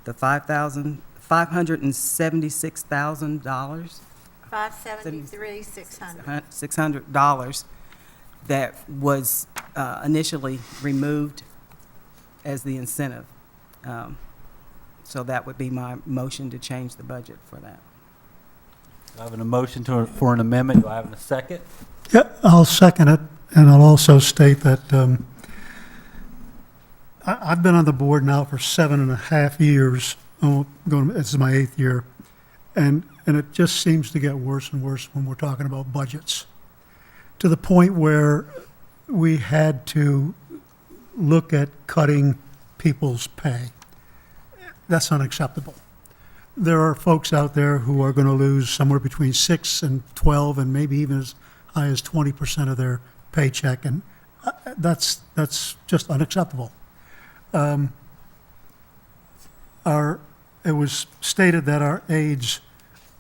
the $576,000. $573,600. $600 that was initially removed as the incentive. So that would be my motion to change the budget for that. I have a motion for an amendment. Do I have a second? Yeah, I'll second it, and I'll also state that I've been on the board now for 7.5 years. This is my 8th year, and it just seems to get worse and worse when we're talking about budgets, to the point where we had to look at cutting people's pay. That's unacceptable. There are folks out there who are going to lose somewhere between 6 and 12 and maybe even as high as 20% of their paycheck, and that's just unacceptable. It was stated that our aides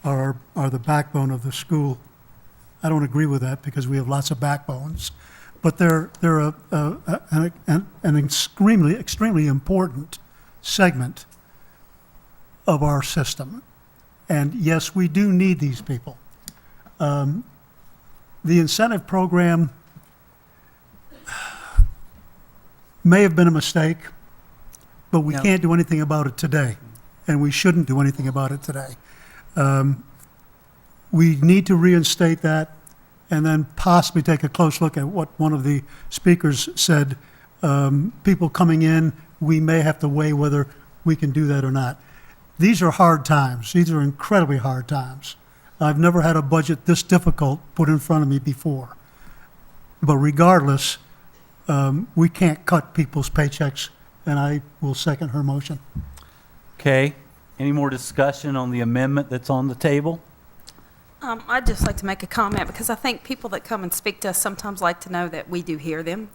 are the backbone of the school. I don't agree with that because we have lots of backbones, but they're an extremely important segment of our system. And yes, we do need these people. The incentive program may have been a mistake, but we can't do anything about it today, and we shouldn't do anything about it today. We need to reinstate that and then possibly take a close look at what one of the speakers said. People coming in, we may have to weigh whether we can do that or not. These are hard times. These are incredibly hard times. I've never had a budget this difficult put in front of me before. But regardless, we can't cut people's paychecks, and I will second her motion. Okay. Any more discussion on the amendment that's on the table? I'd just like to make a comment because I think people that come and speak to us sometimes like to know that we do hear them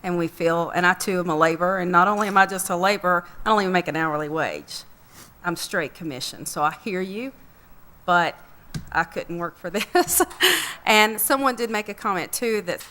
and we feel, and I too am a laborer, and not only am I just a laborer, I don't even make an hourly wage. I'm straight commission, so I hear you, but I couldn't work for this. And someone did make a comment too that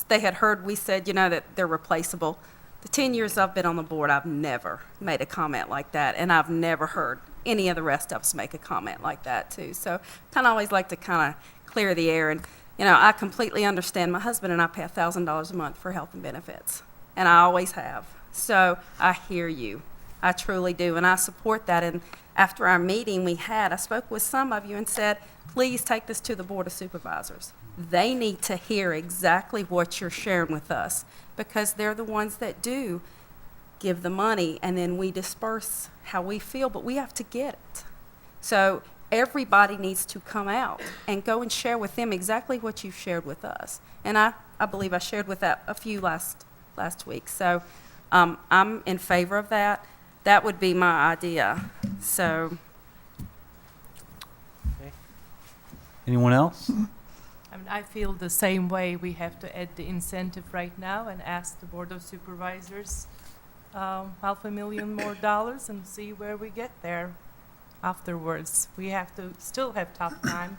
they had heard we said, that they're replaceable. The 10 years I've been on the board, I've never made a comment like that, and I've never heard any of the rest of us make a comment like that too. So kind of always like to kind of clear the air. And, I completely understand. My husband and I pay $1,000 a month for health and benefits, and I always have. So I hear you. I truly do, and I support that. And after our meeting we had, I spoke with some of you and said, please take this to the Board of Supervisors. They need to hear exactly what you're sharing with us because they're the ones that do give the money, and then we disperse how we feel, but we have to get it. So everybody needs to come out and go and share with them exactly what you've shared with us. And I believe I shared with that a few last week. So I'm in favor of that. That would be my idea. So. Okay. Anyone else? I feel the same way. We have to add the incentive right now and ask the Board of Supervisors $500,000 more and see where we get there afterwards. We have to still have tough time.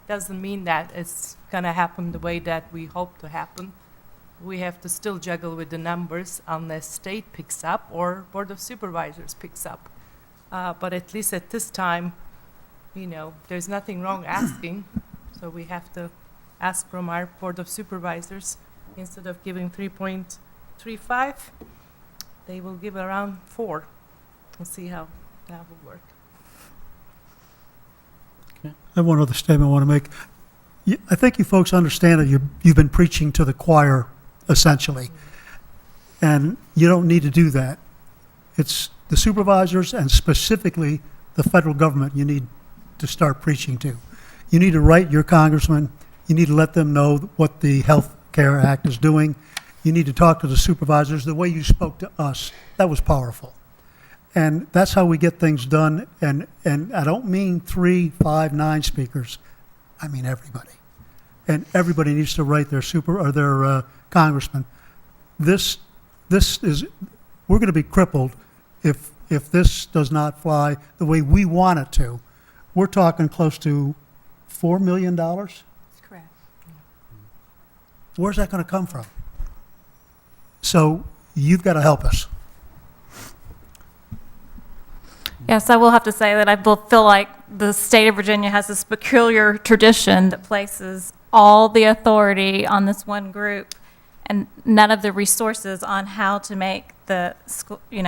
Doesn't mean that it's going to happen the way that we hope to happen. We have to still juggle with the numbers unless state picks up or Board of Supervisors picks up. But at least at this time, there's nothing wrong asking. So we have to ask from our Board of Supervisors. Instead of giving 3.35, they will give around 4. We'll see how that will work. I have one other statement I want to make. I think you folks understand that you've been preaching to the choir, essentially. And you don't need to do that. It's the supervisors and specifically the federal government you need to start preaching to. You need to write your congressman. You need to let them know what the Health Care Act is doing. You need to talk to the supervisors. The way you spoke to us, that was powerful. And that's how we get things done. And I don't mean 3, 5, 9 speakers. I mean everybody. And everybody needs to write their congressman. This is, we're going to be crippled if this does not fly the way we want it to. We're talking close to $4 million. That's correct. Where's that going to come from? So you've got to help us. Yes, I will have to say that I feel like the state of Virginia has this peculiar tradition that places all the authority on this one group and none of the resources on how to make the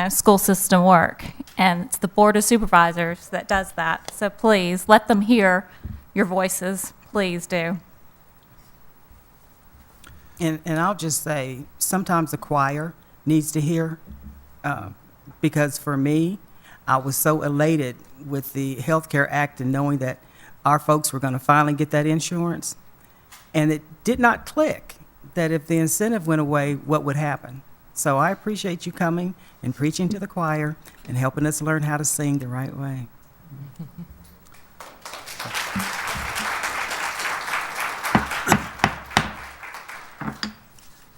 school system work. And it's the Board of Supervisors that does that. So please let them hear your voices. Please do. And I'll just say, sometimes the choir needs to hear, because for me, I was so elated with the Health Care Act and knowing that our folks were going to finally get that insurance. And it did not click that if the incentive went away, what would happen. So I appreciate you coming and preaching to the choir and helping us learn how to sing the right way.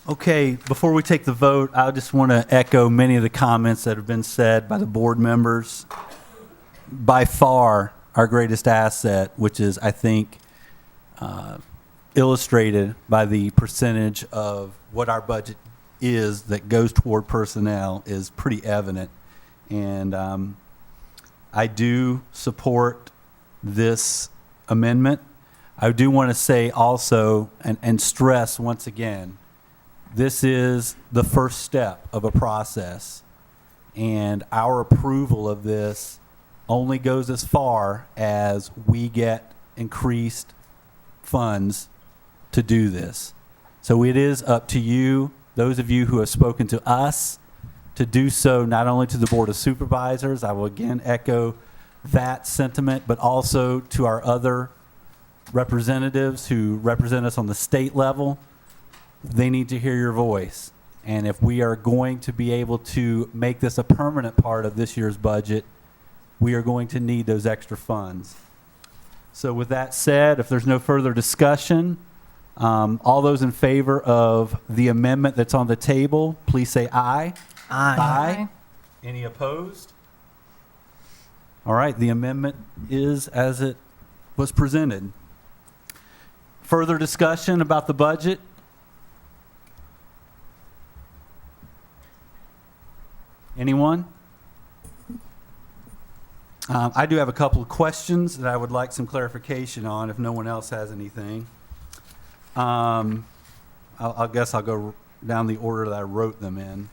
Okay, before we take the vote, I just want to echo many of the comments that have been said by the board members. By far, our greatest asset, which is, I think, illustrated by the percentage of what our budget is that goes toward personnel, is pretty evident. And I do support this amendment. I do want to say also, and stress once again, this is the first step of a process, and our approval of this only goes as far as we get increased funds to do this. So it is up to you, those of you who have spoken to us, to do so not only to the Board of Supervisors, I will again echo that sentiment, but also to our other representatives who represent us on the state level. They need to hear your voice. And if we are going to be able to make this a permanent part of this year's budget, we are going to need those extra funds. So with that said, if there's no further discussion, all those in favor of the amendment that's on the table, please say aye. Aye. Aye. Any opposed? All right, the amendment is as it was presented. Further discussion about the budget? Anyone? I do have a couple of questions that I would like some clarification on if no one else has anything. I guess I'll go down the order that I wrote them in.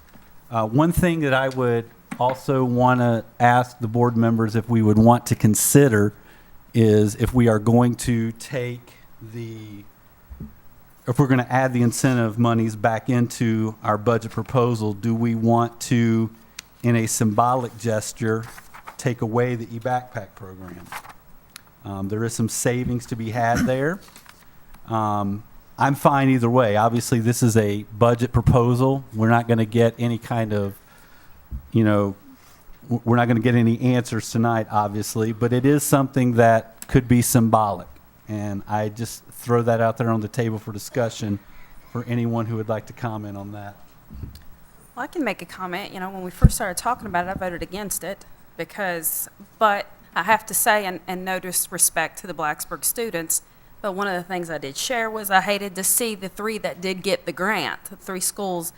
One thing that I would also want to ask the board members if we would want to consider is if we are going to if we're going to add the incentive monies back into our budget proposal, do we want to, in a symbolic gesture, take away the e-backpack program? There is some savings to be had there. I'm fine either way. Obviously, this is a budget proposal. We're not going to get any kind of, we're not going to get any answers tonight, obviously, but it is something that could be symbolic. And I just throw that out there on the table for discussion for anyone who would like to comment on that. Well, I can make a comment. When we first started talking about it, I voted against it but I have to say, and no disrespect to the Blacksburg students, but one of the things I did share was I hated to see the 3 that did get the grant, the 3 schools,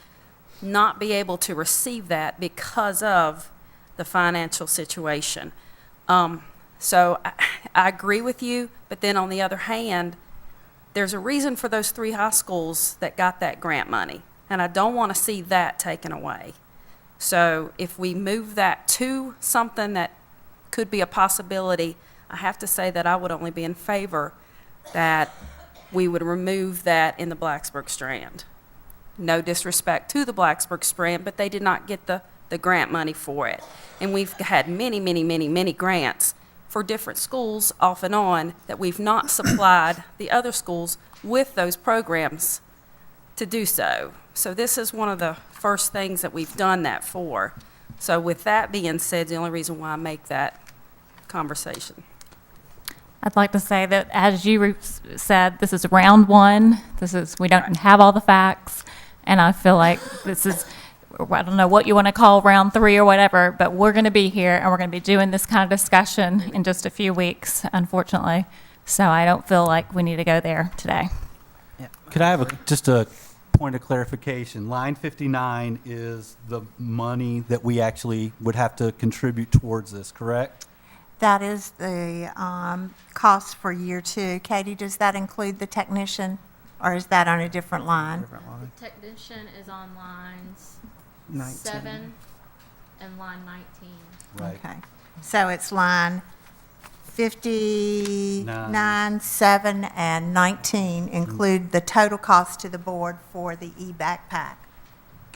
not be able to receive that because of the financial situation. So I agree with you, but then on the other hand, there's a reason for those 3 high schools that got that grant money, and I don't want to see that taken away. So if we move that to something that could be a possibility, I have to say that I would only be in favor that we would remove that in the Blacksburg Strand. No disrespect to the Blacksburg Strand, but they did not get the grant money for it. And we've had many grants for different schools off and on that we've not supplied the other schools with those programs to do so. So this is one of the first things that we've done that for. So with that being said, the only reason why I make that conversation. I'd like to say that, as you said, this is round one. We don't have all the facts, and I feel like this is, I don't know what you want to call round three or whatever, but we're going to be here, and we're going to be doing this kind of discussion in just a few weeks, unfortunately. So I don't feel like we need to go there today. Could I have just a point of clarification? Line 59 is the money that we actually would have to contribute towards this, correct? That is the cost for year 2. Katie, does that include the technician, or is that on a different line? The technician is on lines 19. 7 and line 19. Right. Okay. So it's line 59, 7, and 19 include the total cost to the board for the e-backpack.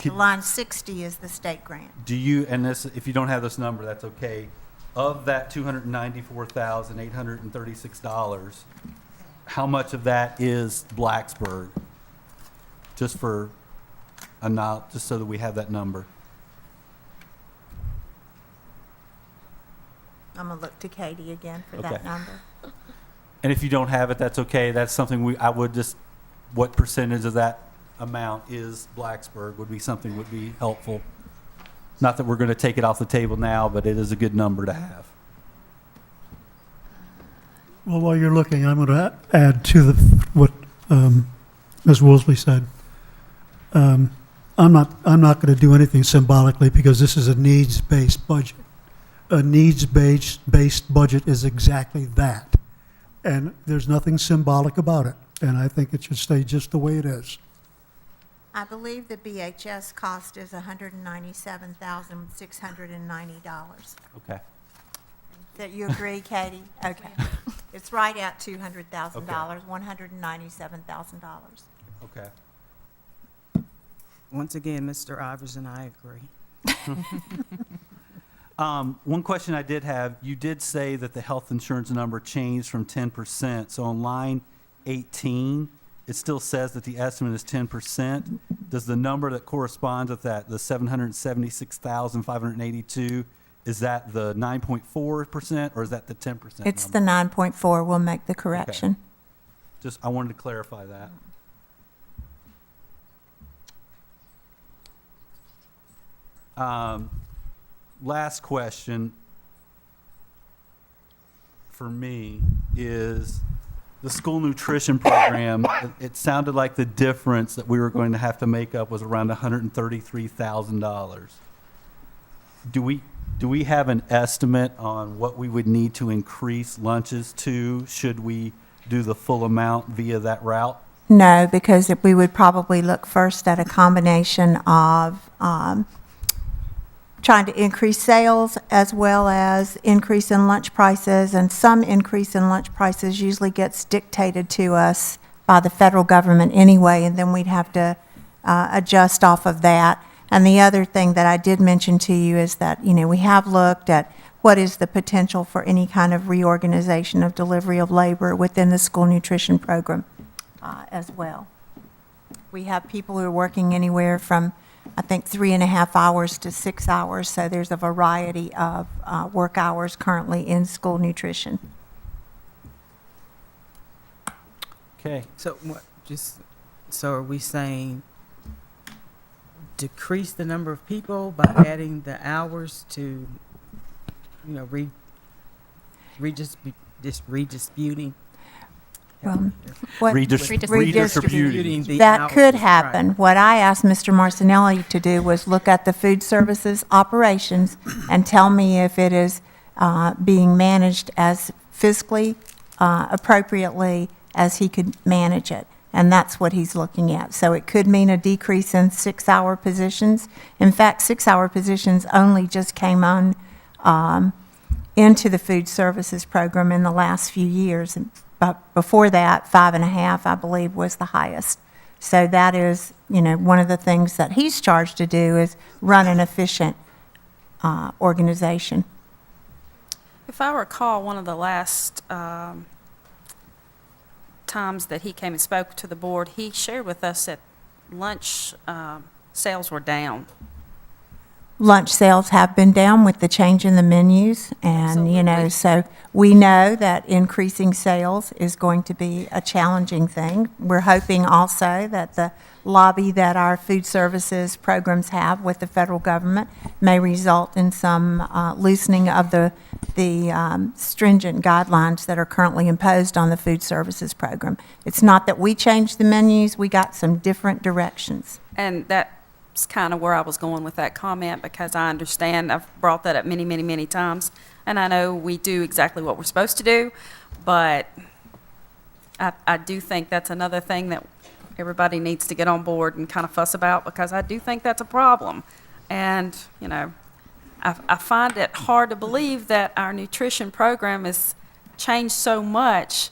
Line 60 is the state grant. Do you, and this, if you don't have this number, that's okay. Of that $294,836, how much of that is Blacksburg? Just for just so that we have that number. I'm going to look to Katie again for Okay. that number. And if you don't have it, that's okay. That's something I would just, what percentage of that amount is Blacksburg would be something would be helpful. Not that we're going to take it off the table now, but it is a good number to have. Well, while you're looking, I'm going to add to what Ms. Woolsey said. I'm not going to do anything symbolically because this is a needs-based budget. A needs-based budget is exactly that, and there's nothing symbolic about it. And I think it should stay just the way it is. I believe the BHS cost is $197,690. Okay. That you agree, Katie? Okay. It's right at $200,000, $197,000. Okay. Once again, Mr. Ivers and I agree. One question I did have, you did say that the health insurance number changed from 10%. So on line 18, it still says that the estimate is 10%. Does the number that corresponds with that, the 776,582, is that the 9.4% or is that the 10% It's number? the 9.4. We'll make the correction. Okay. Just, I wanted to clarify that. Last question for me is the school nutrition program. It sounded like the difference that we were going to have to make up was around $133,000. Do we have an estimate on what we would need to increase lunches to should we do the full amount via that route? No, because we would probably look first at a combination of trying to increase sales as well as increase in lunch prices, and some increase in lunch prices usually gets dictated to us by the federal government anyway, and then we'd have to adjust off of that. And the other thing that I did mention to you is that, we have looked at what is the potential for any kind of reorganization of delivery of labor within the school nutrition program as well. We have people who are working anywhere from, I think, 3.5 hours to 6 hours, so there's a variety of work hours currently in school nutrition. Okay. So so are we saying decrease the number of people by adding the hours to, redisputing? Redistributing. That could happen. What I asked Mr. Marcinelli to do was look at the food services operations and tell me if it is being managed as fiscally appropriately as he could manage it. And that's what he's looking at. So it could mean a decrease in 6-hour positions. In fact, 6-hour positions only just came on into the food services program in the last few years. but before that, 5.5, I believe, was the highest. So that is, one of the things that he's charged to do is run an efficient organization. If I recall, one of the last times that he came and spoke to the board, he shared with us that lunch sales were down. Lunch sales have been down with the change in the menus, and, so we know that increasing sales is going to be a challenging thing. We're hoping also that the lobby that our food services programs have with the federal government may result in some loosening of the stringent guidelines that are currently imposed on the food services program. It's not that we changed the menus, we got some different directions. And that's kind of where I was going with that comment, because I understand, I've brought that up many, many, many times, and I know we do exactly what we're supposed to do, but I do think that's another thing that everybody needs to get on board and kind of fuss about, because I do think that's a problem. And, I find it hard to believe that our nutrition program has changed so much,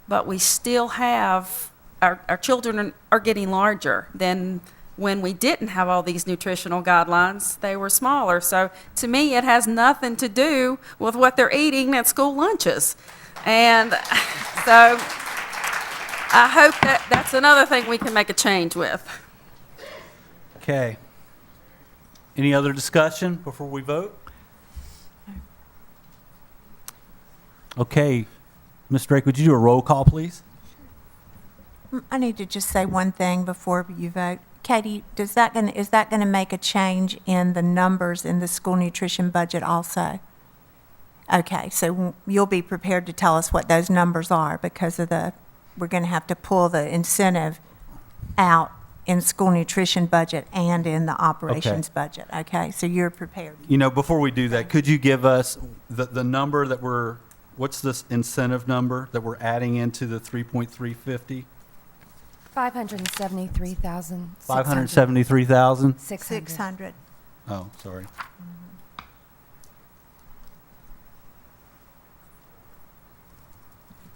but we still have, our children are getting larger than when we didn't have all these nutritional guidelines. They were smaller. So to me, it has nothing to do with what they're eating at school lunches. And so I hope that that's another thing we can make a change with. Okay. Any other discussion before we vote? Okay. Ms. Drake, would you do a roll call, please? I need to just say one thing before you vote. Katie, is that going to make a change in the numbers in the school nutrition budget also? Okay, so you'll be prepared to tell us what those numbers are, because of we're going to have to pull the incentive out in school nutrition budget and in the operations budget. Okay, so you're prepared. Before we do that, could you give us the number that what's this incentive number that we're adding into the 3.350? 573,000. 573,000? 600. Oh, sorry.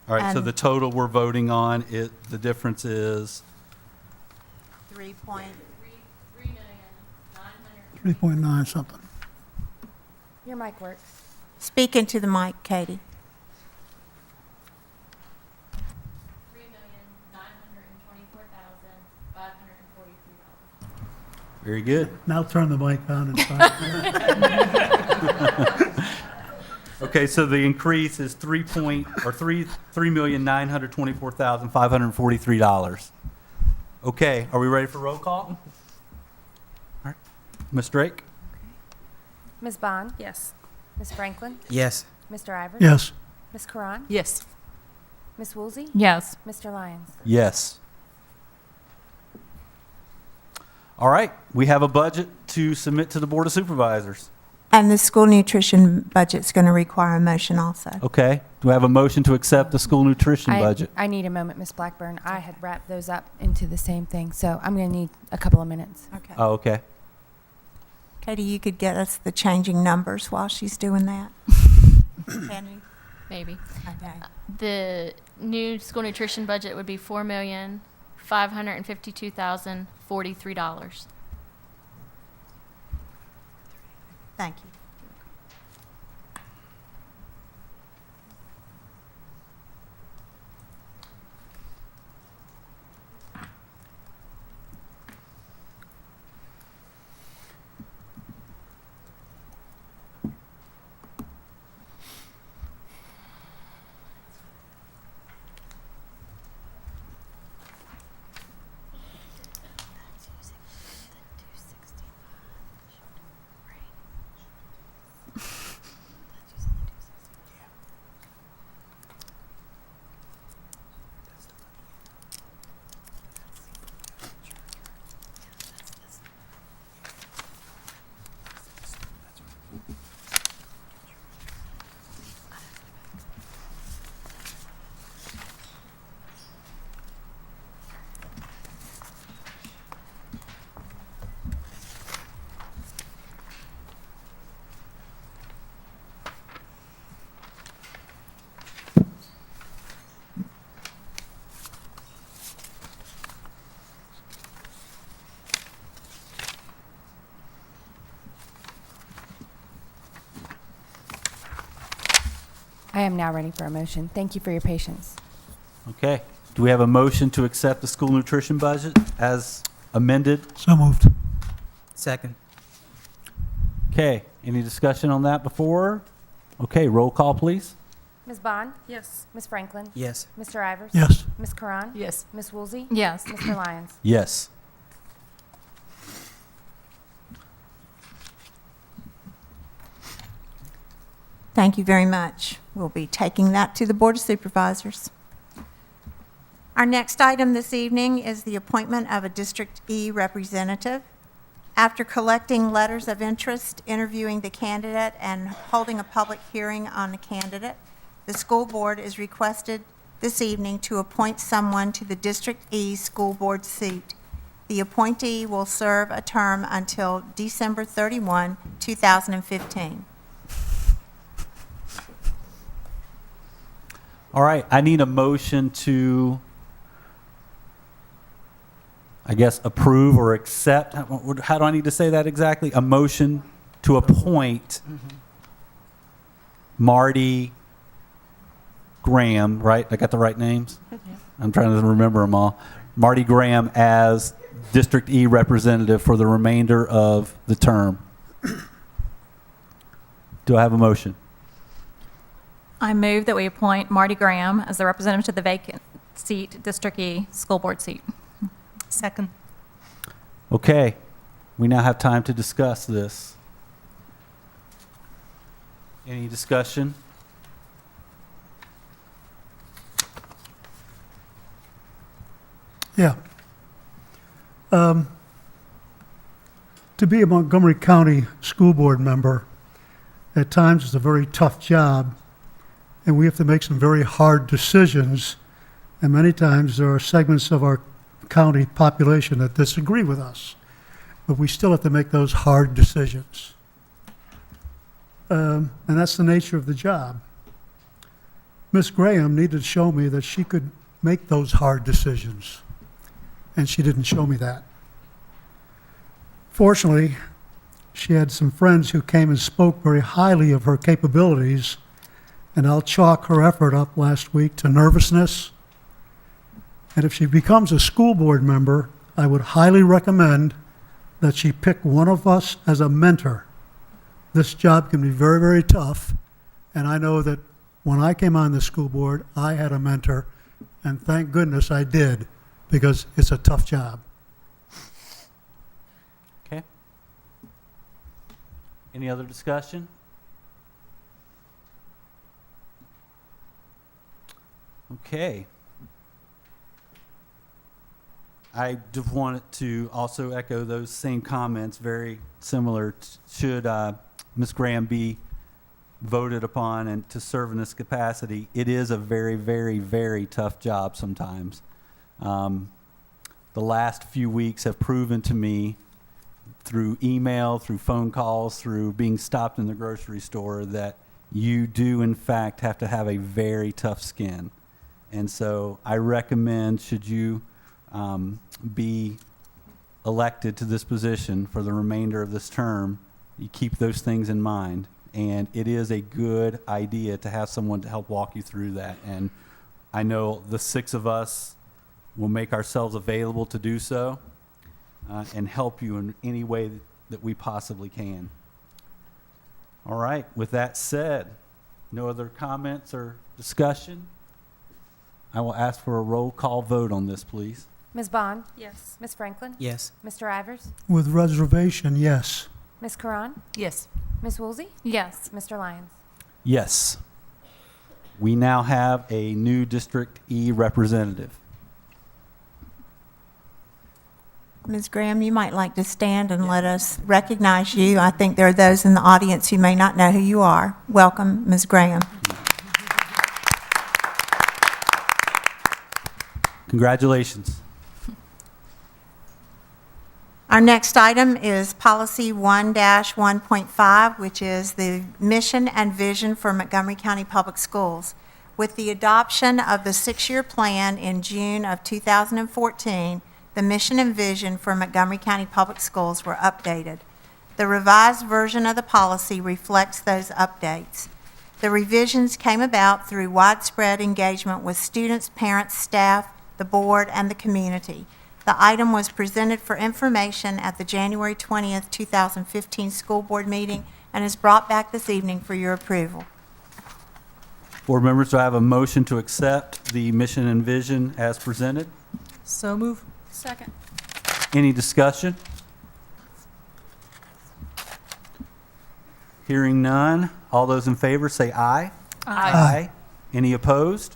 All right, so And- the total we're voting on, the difference is? 3.9 something. Your mic works. Speak into the mic, Katie. Very good. Now turn the mic on and try. Okay, so the increase is $3,924,543. Okay, are we ready for roll call? All right, Ms. Drake? Ms. Bond? Yes. Ms. Franklin? Yes. Mr. Ivers? Yes. Ms. KIRAN? Yes. Ms. Woolsey? Yes. Mr. Lyons? Yes. All right, we have a budget to submit to the Board of Supervisors. And the school nutrition budget's going to require a motion also. Okay, do we have a motion to accept the school nutrition budget? I need a moment, Ms. Blackburn. I had wrapped those up into the same thing, so I'm going to need a couple of minutes. Okay. Oh, okay. Katie, you could get us the changing numbers while she's doing that. Can you? Maybe. Okay. The new school nutrition budget would be $4,552,043. Thank you. I am now ready for a motion. Thank you for your patience. Okay. Do we have a motion to accept the school nutrition budget as amended? So moved. Second. Okay. Any discussion on that before? Okay, roll call, please. Ms. Bond? Yes. Ms. Franklin? Yes. Mr. Ivers? Yes. Ms. Kiran? Yes. Ms. Woolsey? Yes. Mr. Lyons? Yes. Thank you very much. We'll be taking that to the Board of Supervisors. Our next item this evening is the appointment of a District E representative. After collecting letters of interest, interviewing the candidate, and holding a public hearing on the candidate, the school board is requested this evening to appoint someone to the District E school board seat. The appointee will serve a term until December 31, 2015. All right, I need a motion to, I guess, approve or accept. How do I need to say that exactly? A motion to appoint Marty Graham, right? I got the right names? I'm trying to remember them all. Marty Graham as District E representative for the remainder of the term. Do I have a motion? I move that we appoint Marty Graham as the representative to the vacant seat, District E, school board seat. Second. Okay, we now have time to discuss this. Any discussion? Yeah. To be a Montgomery County School Board member, at times it's a very tough job, and we have to make some very hard decisions, and many times there are segments of our county population that disagree with us, but we still have to make those hard decisions. And that's the nature of the job. Miss Graham needed to show me that she could make those hard decisions, and she didn't show me that. Fortunately, she had some friends who came and spoke very highly of her capabilities, and I'll chalk her effort up last week to nervousness. And if she becomes a school board member, I would highly recommend that she pick one of us as a mentor. This job can be very, very tough, and I know that when I came on the school board, I had a mentor, and thank goodness I did, because it's a tough job. Okay. Any other discussion? Okay. I just wanted to also echo those same comments, very similar. Should Ms. Graham be voted upon and to serve in this capacity, it is a very, very, very tough job sometimes. The last few weeks have proven to me through email, through phone calls, through being stopped in the grocery store that you do in fact have to have a very tough skin. And so I recommend, should you be elected to this position for the remainder of this term, you keep those things in mind. And it is a good idea to have someone to help walk you through that. And I know the six of us will make ourselves available to do so and help you in any way that we possibly can. All right, with that said, no other comments or discussion? I will ask for a roll call vote on this, please. Ms. Bond? Yes. Ms. Franklin? Yes. Mr. Ivers? With reservation, yes. Ms. Kiran? Yes. Ms. Woolsey? Yes. Mr. Lyons? Yes. We now have a new District E representative. Ms. Graham, you might like to stand and let us recognize you. I think there are those in the audience who may not know who you are. Welcome, Ms. Graham. Congratulations. Our next item is Policy 1-1.5, which is the mission and vision for Montgomery County Public Schools. With the adoption of the 6-year plan in June of 2014, the mission and vision for Montgomery County Public Schools were updated. The revised version of the policy reflects those updates. The revisions came about through widespread engagement with students, parents, staff, the board, and the community. The item was presented for information at the January 20th, 2015 school board meeting and is brought back this evening for your approval. Board members, do I have a motion to accept the mission and vision as presented? So move. Second. Any discussion? Hearing none. All those in favor say aye. Aye. Any opposed?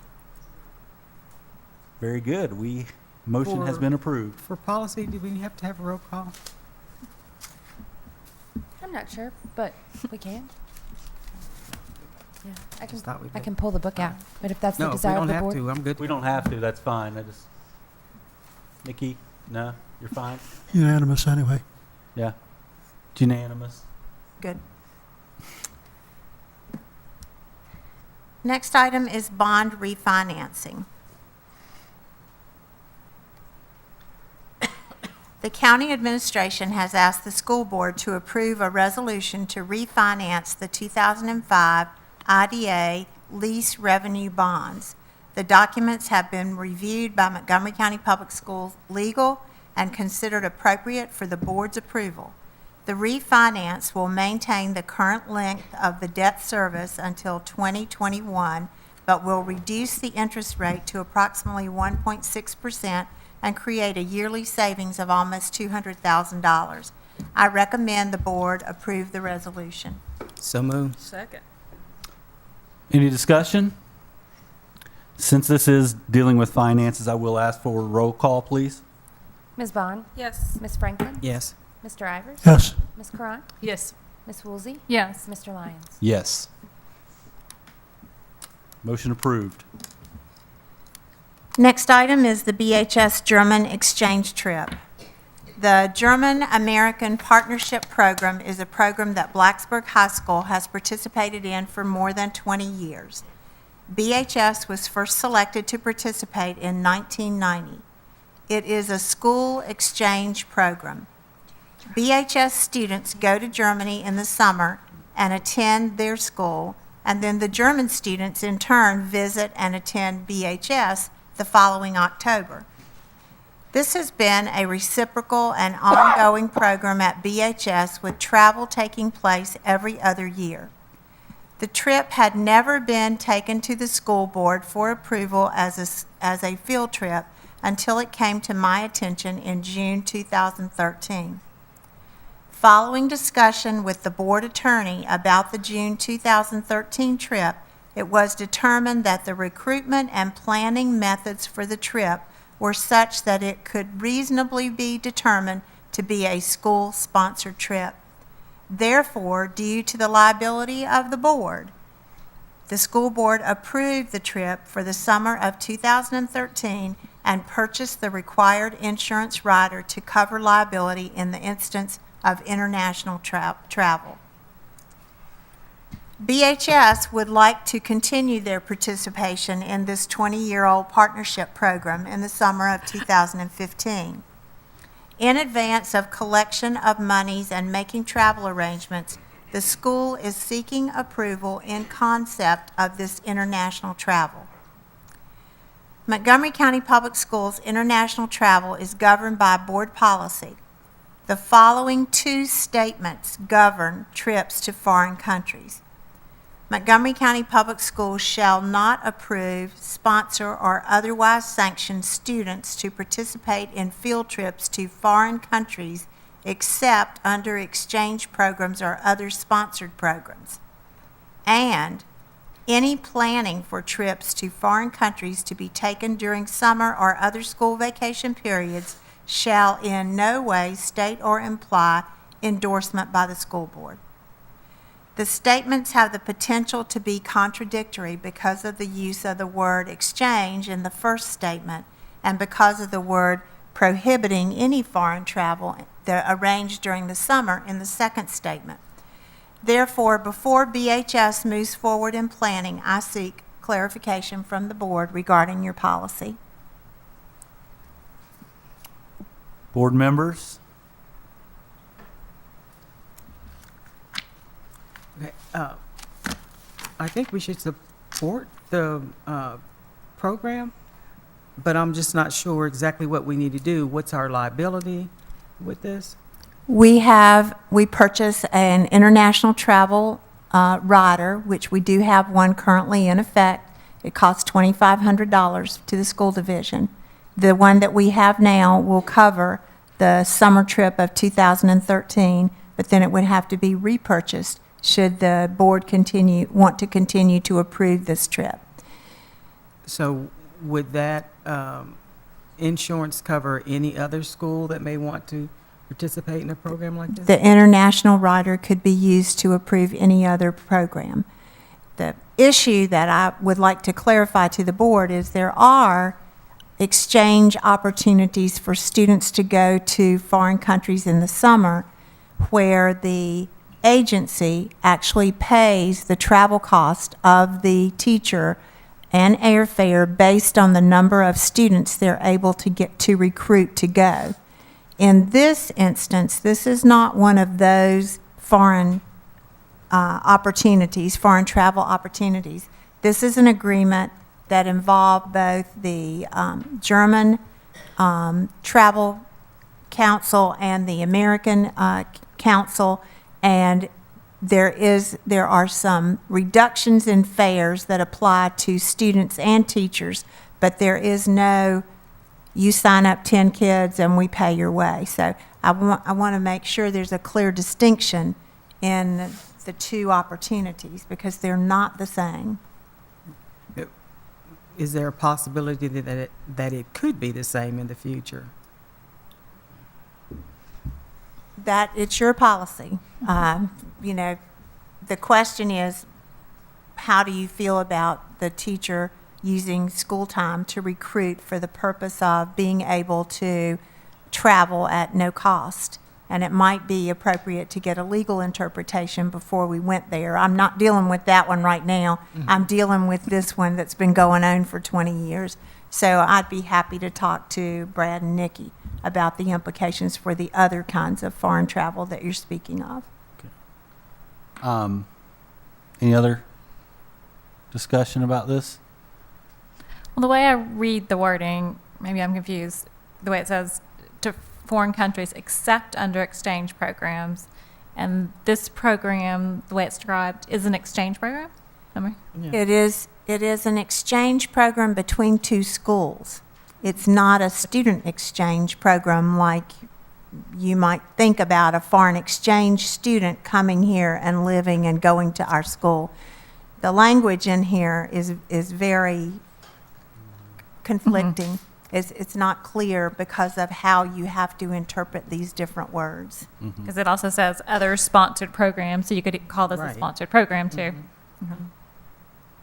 Very good. Motion has been approved. For policy, do we have to have a roll call? I'm not sure, but we can. Yeah, Just thought we I did. can pull the book out, but if that's No, the if we desire don't of the have board. to, I'm good. We don't have to, that's fine. Nikki, no, you're fine? Unanimous anyway. Yeah. It's unanimous. Good. Next item is bond refinancing. The county administration has asked the school board to approve a resolution to refinance the 2005 IDA lease revenue bonds. The documents have been reviewed by Montgomery County Public Schools Legal and considered appropriate for the board's approval. The refinance will maintain the current length of the debt service until 2021, but will reduce the interest rate to approximately 1.6% and create a yearly savings of almost $200,000. I recommend the board approve the resolution. So moved. Second. Any discussion? Since this is dealing with finances, I will ask for a roll call, please. Ms. Bond? Yes. Ms. Franklin? Yes. Mr. Ivers? Yes. Ms. KIRAN? Yes. Ms. Woolsey? Yes. Mr. Lyons? Yes. Motion approved. Next item is the BHS German exchange trip. The German-American Partnership Program is a program that Blacksburg High School has participated in for more than 20 years. BHS was first selected to participate in 1990. It is a school exchange program. BHS students go to Germany in the summer and attend their school, and then the German students in turn visit and attend BHS the following October. This has been a reciprocal and ongoing program at BHS with travel taking place every other year. The trip had never been taken to the school board for approval as a field trip until it came to my attention in June 2013. Following discussion with the board attorney about the June 2013 trip, it was determined that the recruitment and planning methods for the trip were such that it could reasonably be determined to be a school-sponsored trip. Therefore, due to the liability of the board, the school board approved the trip for the summer of 2013 and purchased the required insurance rider to cover liability in the instance of international travel. BHS would like to continue their participation in this 20-year-old partnership program in the summer of 2015. In advance of collection of monies and making travel arrangements, the school is seeking approval in concept of this international travel. Montgomery County Public Schools international travel is governed by board policy. The following two statements govern trips to foreign countries. Montgomery County Public Schools shall not approve, sponsor, or otherwise sanction students to participate in field trips to foreign countries except under exchange programs or other sponsored programs. And any planning for trips to foreign countries to be taken during summer or other school vacation periods shall in no way state or imply endorsement by the school board. The statements have the potential to be contradictory because of the use of the word exchange in the first statement and because of the word prohibiting any foreign travel arranged during the summer in the second statement. Therefore, before BHS moves forward in planning, I seek clarification from the board regarding your policy. Board members? Okay, I think we should support the program, but I'm just not sure exactly what we need to do. What's our liability with this? We purchase an international travel rider, which we do have one currently in effect. It costs $2,500 to the school division. The one that we have now will cover the summer trip of 2013, but then it would have to be repurchased should the board want to continue to approve this trip. So would that insurance cover any other school that may want to participate in a program like this? The international rider could be used to approve any other program. The issue that I would like to clarify to the board is there are exchange opportunities for students to go to foreign countries in the summer where the agency actually pays the travel cost of the teacher and airfare based on the number of students they're able to get to recruit to go. In this instance, this is not one of those foreign opportunities, foreign travel opportunities. This is an agreement that involved both the German Travel Council and the American Council, and there are some reductions in fares that apply to students and teachers, but there is no, you sign up 10 kids and we pay your way. So I want to make sure there's a clear distinction in the two opportunities because they're not the same. Is there a possibility that it could be the same in the future? That it's your policy. You know, the question is, how do you feel about the teacher using school time to recruit for the purpose of being able to travel at no cost? And it might be appropriate to get a legal interpretation before we went there. I'm not dealing with that one right now. I'm dealing with this one that's been going on for 20 years. So I'd be happy to talk to Brad and Nikki about the implications for the other kinds of foreign travel that you're speaking of. Any other discussion about this? Well, the way I read the wording, maybe I'm confused, the way it says to foreign countries except under exchange programs, and this program, the way it's described, is an exchange program? Yeah. It is an exchange program between two schools. It's not a student exchange program like you might think about a foreign exchange student coming here and living and going to our school. The language in here is very conflicting. Mm-hmm. It's not clear because of how you have to interpret these different words. Because it also says other sponsored programs, so you could call this a sponsored program too.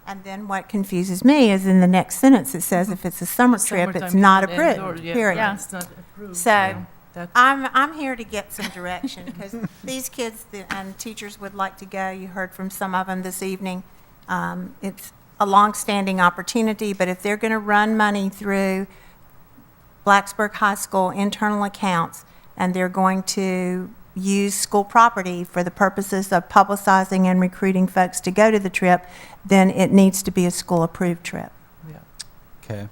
And then what confuses me is in the next sentence it says if it's a summer trip, it's not approved, period. Yeah, it's not approved. So I'm here to get some direction because these kids and teachers would like to go. You heard from some of them this evening. It's a long-standing opportunity, but if they're going to run money through Blacksburg High School internal accounts and they're going to use school property for the purposes of publicizing and recruiting folks to go to the trip, then it needs to be a school-approved trip. Yeah. Okay.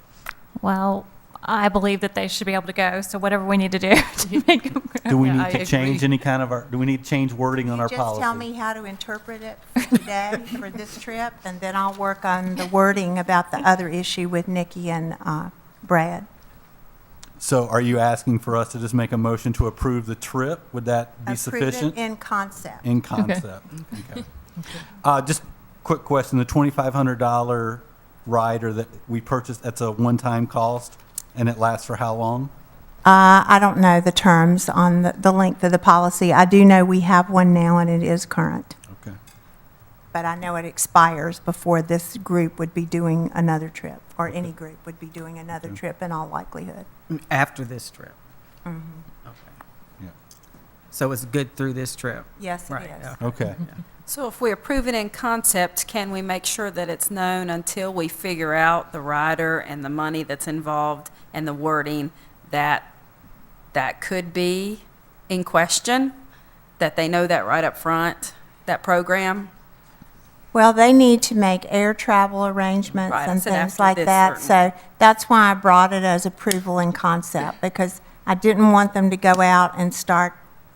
Well, I believe that they should be able to go, so whatever we need to do to make them go. Do we need to change any kind of do we need to change wording on our policy? Just tell me how to interpret it for today for this trip, and then I'll work on the wording about the other issue with Nikki and Brad. So are you asking for us to just make a motion to approve the trip? Would that be sufficient? Approve it in concept. In concept. Okay. Just quick question. The $2,500 rider that we purchased, that's a one-time cost, and it lasts for how long? I don't know the terms on the length of the policy. I do know we have one now, and it is current. Okay. But I know it expires before this group would be doing another trip, or any group would be doing another trip in all likelihood. After this trip? Mm-hmm. Okay. Yeah. So it's good through this trip? Yes, it right. is. Okay. Yeah. So if we approve it in concept, can we make sure that it's known until we figure out the rider and the money that's involved and the wording that could be in question, that they know that right up front, that program? Well, they need to make air travel arrangements Right, I and said things after like this, that. certainly. So that's why I brought it as approval in concept, because I didn't want them to go out and start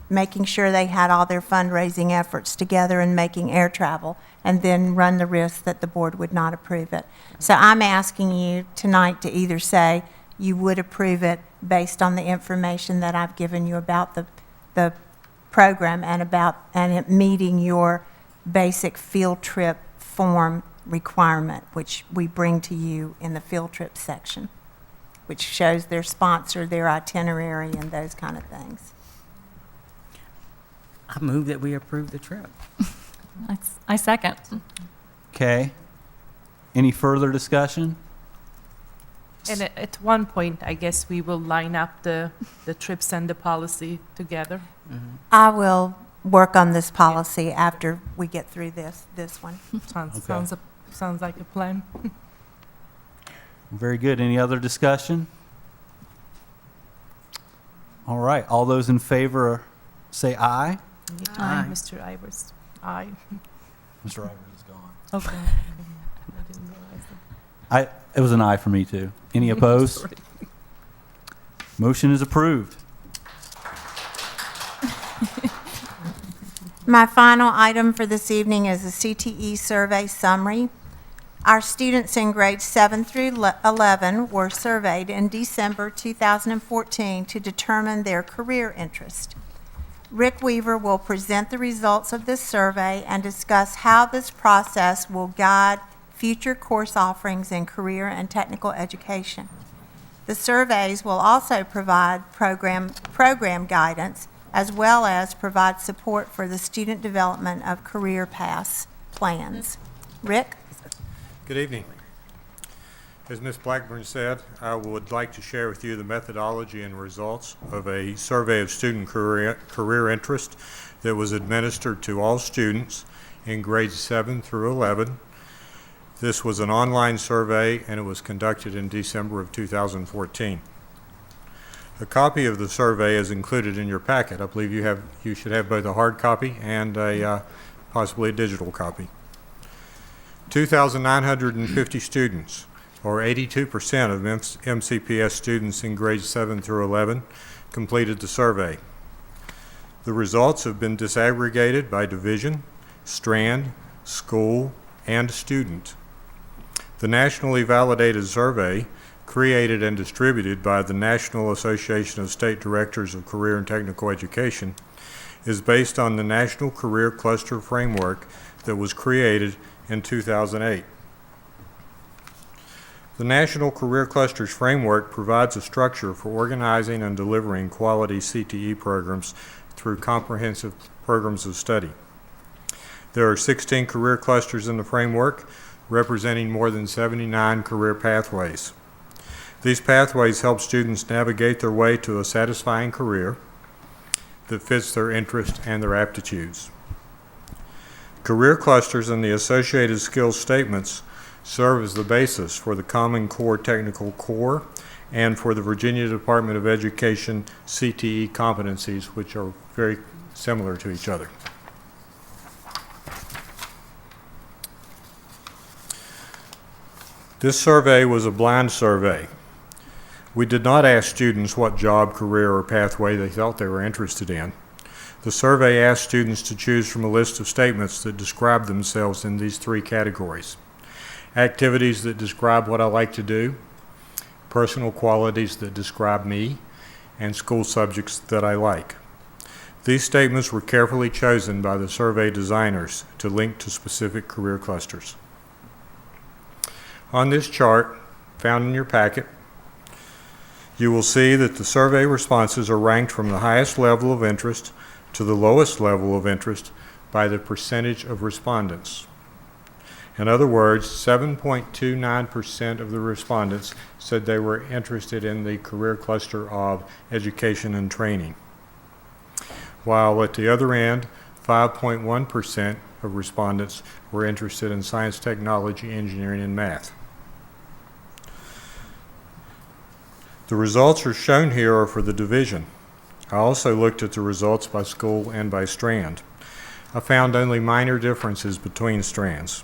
making sure they had all their fundraising efforts together and making air travel, and then run the risk that the board would not approve it. So I'm asking you tonight to either say you would approve it based on the information that I've given you about the program and it meeting your basic field trip form requirement, which we bring to you in the field trip section, which shows their sponsor, their itinerary, and those kind of things. I move that we approve the trip. I second. Okay. Any further discussion? And at one point, I guess we will line up the trips and the policy together. I will work on this policy after we get through this one. Sounds like a plan. Very good. Any other discussion? All right. All those in favor say aye. Aye. Mr. Ivers. Aye. Mr. Ivers is gone. Okay. I didn't realize that. It was an aye for me too. Any opposed? Motion is approved. My final item for this evening is a CTE survey summary. Our students in grades 7 through 11 were surveyed in December 2014 to determine their career interest. Rick Weaver will present the results of this survey and discuss how this process will guide future course offerings in career and technical education. The surveys will also provide program guidance, as well as provide support for the student development of career paths plans. Rick? Good evening. As Ms. Blackburn said, I would like to share with you the methodology and results of a survey of student career interest that was administered to all students in grades 7 through 11. This was an online survey, and it was conducted in December of 2014. A copy of the survey is included in your packet. I believe you should have both a hard copy and possibly a digital copy. 2,950 students, or 82% of MCPS students in grades 7 through 11, completed the survey. The results have been disaggregated by division, strand, school, and student. The nationally validated survey, created and distributed by the National Association of State Directors of Career and Technical Education, is based on the National Career Cluster Framework that was created in 2008. The National Career Clusters Framework provides a structure for organizing and delivering quality CTE programs through comprehensive programs of study. There are 16 career clusters in the framework, representing more than 79 career pathways. These pathways help students navigate their way to a satisfying career that fits their interests and their aptitudes. Career clusters and the associated skills statements serve as the basis for the Common Core Technical Core and for the Virginia Department of Education CTE competencies, which are very similar to each other. This survey was a blind survey. We did not ask students what job, career, or pathway they thought they were interested in. The survey asked students to choose from a list of statements that describe themselves in these three categories: activities that describe what I like to do, personal qualities that describe me, and school subjects that I like. These statements were carefully chosen by the survey designers to link to specific career clusters. On this chart, found in your packet, you will see that the survey responses are ranked from the highest level of interest to the lowest level of interest by the percentage of respondents. In other words, 7.29% of the respondents said they were interested in the career cluster of education and training, while at the other end, 5.1% of respondents were interested in science, technology, engineering, and math. The results are shown here are for the division. I also looked at the results by school and by strand. I found only minor differences between strands.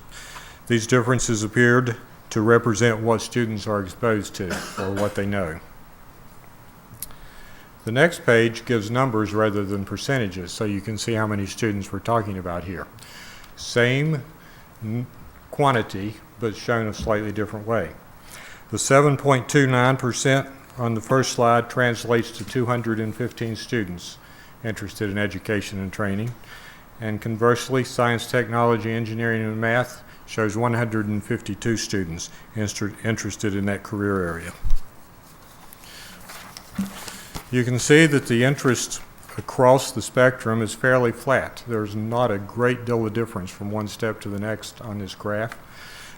These differences appeared to represent what students are exposed to or what they know. The next page gives numbers rather than percentages, so you can see how many students we're talking about here. Same quantity, but shown a slightly different way. The 7.29% on the first slide translates to 215 students interested in education and training. And conversely, science, technology, engineering, and math shows 152 students interested in that career area. You can see that the interest across the spectrum is fairly flat. There's not a great deal of difference from one step to the next on this graph.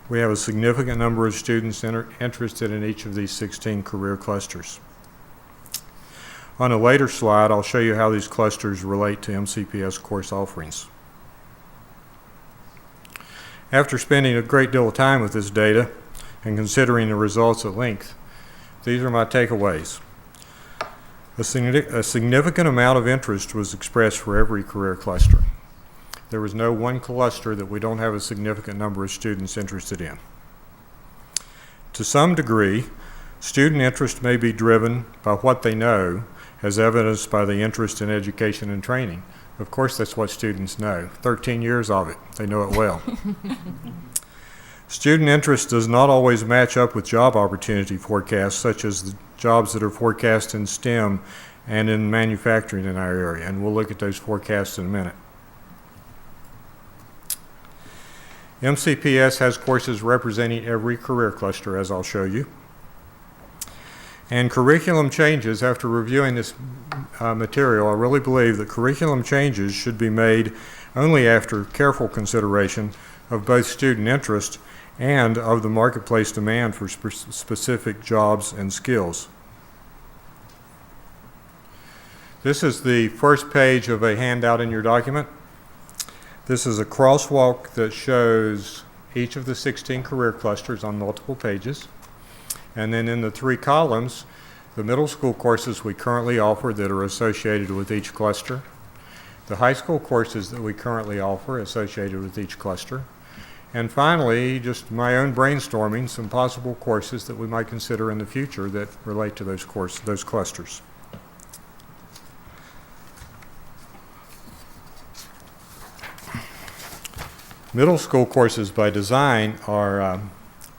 We have a significant number of students interested in each of these 16 career clusters. On a later slide, I'll show you how these clusters relate to MCPS course offerings. After spending a great deal of time with this data and considering the results at length, these are my takeaways. A significant amount of interest was expressed for every career cluster. There was no one cluster that we don't have a significant number of students interested in. To some degree, student interest may be driven by what they know, as evidenced by the interest in education and training. Of course, that's what students know. 13 years of it. They know it well. Student interest does not always match up with job opportunity forecasts, such as the jobs that are forecast in STEM and in manufacturing in our area, and we'll look at those forecasts in a minute. MCPS has courses representing every career cluster, as I'll show you. And curriculum changes, after reviewing this material, I really believe that curriculum changes should be made only after careful consideration of both student interest and of the marketplace demand for specific jobs and skills. This is the first page of a handout in your document. This is a crosswalk that shows each of the 16 career clusters on multiple pages. And then in the 3 columns, the middle school courses we currently offer that are associated with each cluster, the high school courses that we currently offer associated with each cluster, and finally, just my own brainstorming, some possible courses that we might consider in the future that relate to those clusters. Middle school courses by design are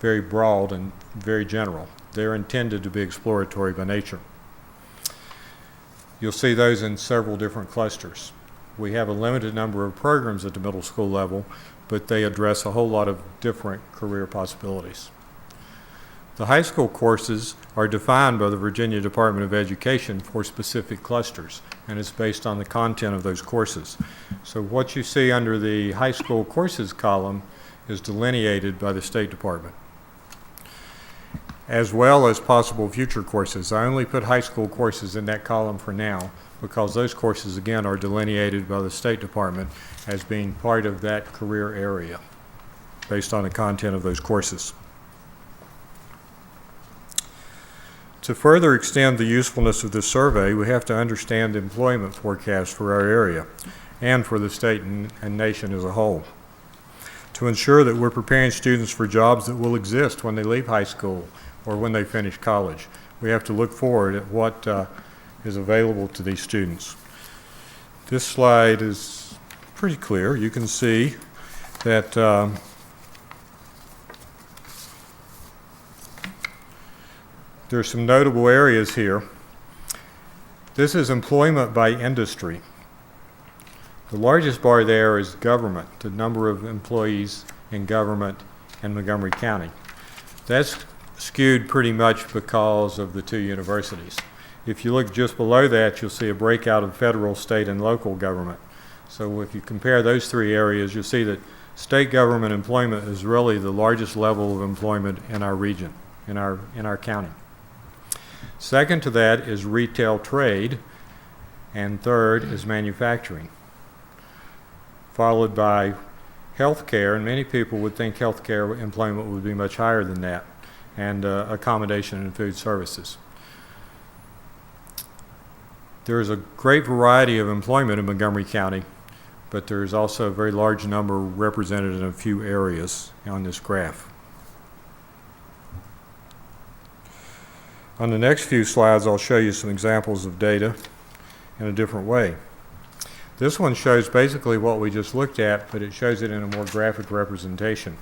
very broad and very general. They're intended to be exploratory by nature. You'll see those in several different clusters. We have a limited number of programs at the middle school level, but they address a whole lot of different career possibilities. The high school courses are defined by the Virginia Department of Education for specific clusters, and it's based on the content of those courses. So what you see under the high school courses column is delineated by the State Department, as well as possible future courses. I only put high school courses in that column for now because those courses, again, are delineated by the State Department as being part of that career area based on the content of those courses. To further extend the usefulness of this survey, we have to understand the employment forecast for our area and for the state and nation as a whole, to ensure that we're preparing students for jobs that will exist when they leave high school or when they finish college. We have to look forward at what is available to these students. This slide is pretty clear. You can see that there are some notable areas here. This is employment by industry. The largest bar there is government, the number of employees in government in Montgomery County. That's skewed pretty much because of the 2 universities. If you look just below that, you'll see a breakout of federal, state, and local government. So if you compare those 3 areas, you'll see that state government employment is really the largest level of employment in our region, in our county. Second to that is retail trade, and third is manufacturing, followed by healthcare, and many people would think healthcare employment would be much higher than that, and accommodation and food services. There is a great variety of employment in Montgomery County, but there is also a very large number represented in a few areas on this graph. On the next few slides, I'll show you some examples of data in a different way. This one shows basically what we just looked at, but it shows it in a more graphic representation.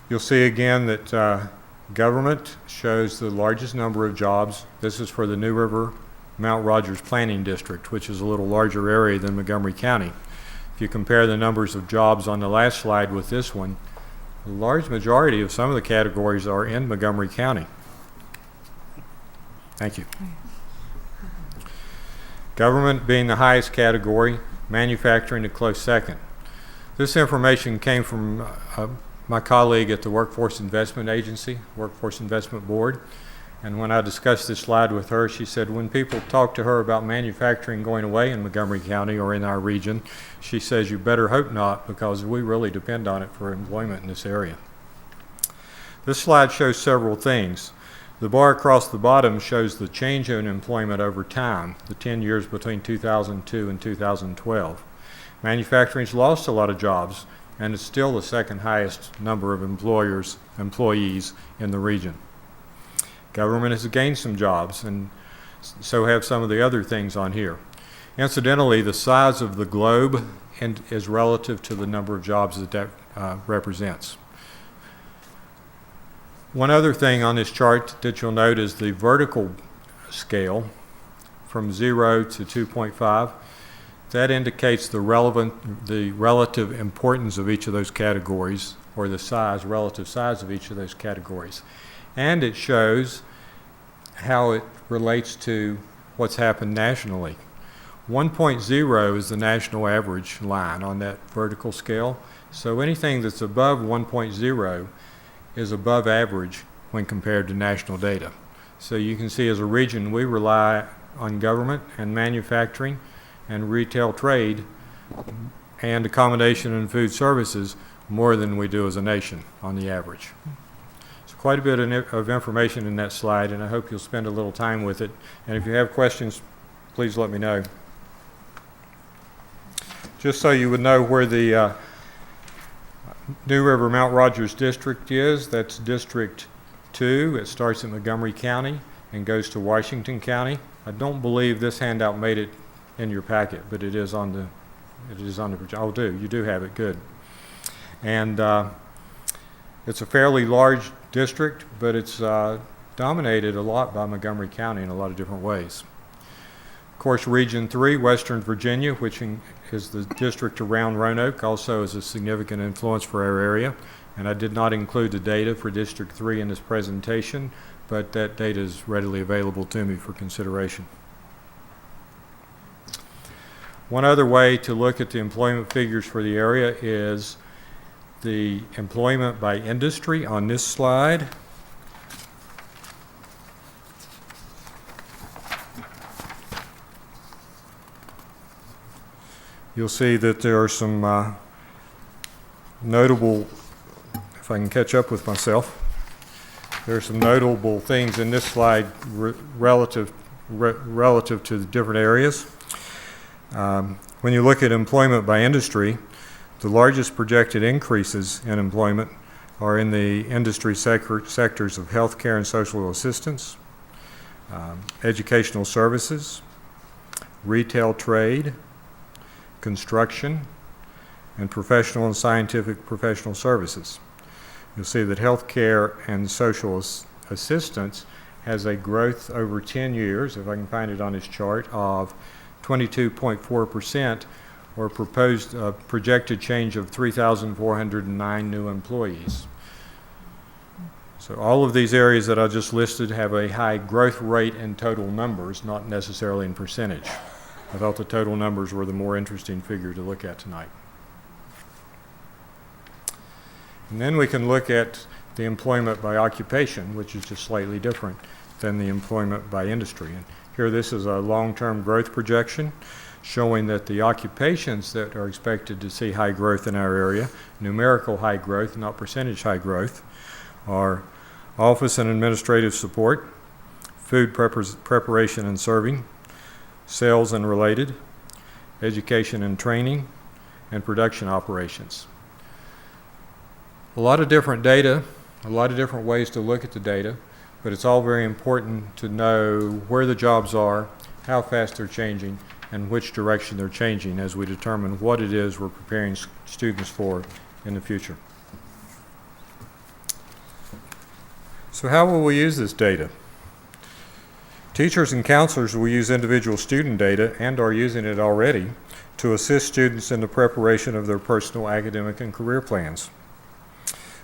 You'll see again that government shows the largest number of jobs. This is for the New River Mount Rogers Planning District, which is a little larger area than Montgomery County. If you compare the numbers of jobs on the last slide with this one, a large majority of some of the categories are in Montgomery County. Thank you. Government being the highest category, manufacturing a close second. This information came from my colleague at the Workforce Investment Agency, Workforce Investment Board. And when I discussed this slide with her, she said when people talk to her about manufacturing going away in Montgomery County or in our region, she says you better hope not, because we really depend on it for employment in this area. This slide shows several things. The bar across the bottom shows the change in employment over time, the 10 years between 2002 and 2012. Manufacturing's lost a lot of jobs, and it's still the second highest number of employees in the region. Government has gained some jobs, and so have some of the other things on here. Incidentally, the size of the globe is relative to the number of jobs that represents. One other thing on this chart that you'll note is the vertical scale from 0 to 2.5. That indicates the relative importance of each of those categories, or the relative size of each of those categories. And it shows how it relates to what's happened nationally. 1.0 is the national average line on that vertical scale. So anything that's above 1.0 is above average when compared to national data. So you can see as a region, we rely on government and manufacturing and retail trade and accommodation and food services more than we do as a nation on the average. So quite a bit of information in that slide, and I hope you'll spend a little time with it. And if you have questions, please let me know. Just so you would know where the New River Mount Rogers District is, that's District 2. It starts in Montgomery County and goes to Washington County. I don't believe this handout made it in your packet, but it is on the you do have it, good. And it's a fairly large district, but it's dominated a lot by Montgomery County in a lot of different ways. Of course, Region 3, Western Virginia, which is the district around Roanoke, also is a significant influence for our area. And I did not include the data for District 3 in this presentation, but that data is readily available to me for consideration. One other way to look at the employment figures for the area is the employment by industry on this slide. You'll see that there are some notable, if I can catch up with myself, there are some notable things in this slide relative to the different areas. When you look at employment by industry, the largest projected increases in employment are in the industry sectors of healthcare and social assistance, educational services, retail trade, construction, and professional and scientific professional services. You'll see that healthcare and social assistance has a growth over 10 years, if I can find it on this chart, of 22.4%, or proposed projected change of 3,409 new employees. So all of these areas that I just listed have a high growth rate in total numbers, not necessarily in percentage. I thought the total numbers were the more interesting figure to look at tonight. And then we can look at the employment by occupation, which is just slightly different than the employment by industry. And here this is a long-term growth projection showing that the occupations that are expected to see high growth in our area, numerical high growth, not percentage high growth, are office and administrative support, food preparation and serving, sales and related, education and training, and production operations. A lot of different data, a lot of different ways to look at the data, but it's all very important to know where the jobs are, how fast they're changing, and which direction they're changing as we determine what it is we're preparing students for in the future. So how will we use this data? Teachers and counselors will use individual student data and are using it already to assist students in the preparation of their personal academic and career plans.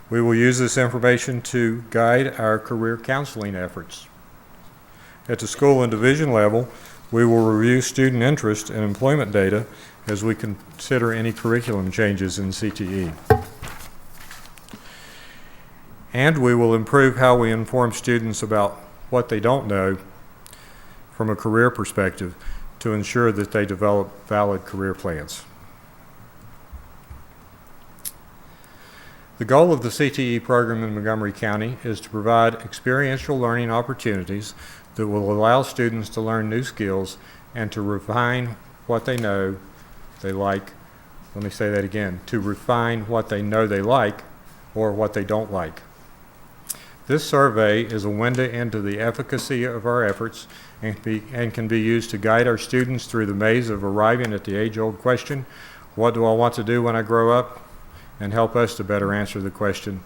We will use this information to guide our career counseling efforts. At the school and division level, we will review student interest and employment data as we consider any curriculum changes in CTE. And we will improve how we inform students about what they don't know from a career perspective to ensure that they develop valid career plans. The goal of the CTE program in Montgomery County is to provide experiential learning opportunities that will allow students to learn new skills and to refine what they know they like. Let me say that again, to refine what they know they like or what they don't like. This survey is a window into the efficacy of our efforts and can be used to guide our students through the maze of arriving at the age-old question, what do I want to do when I grow up? And help us to better answer the question,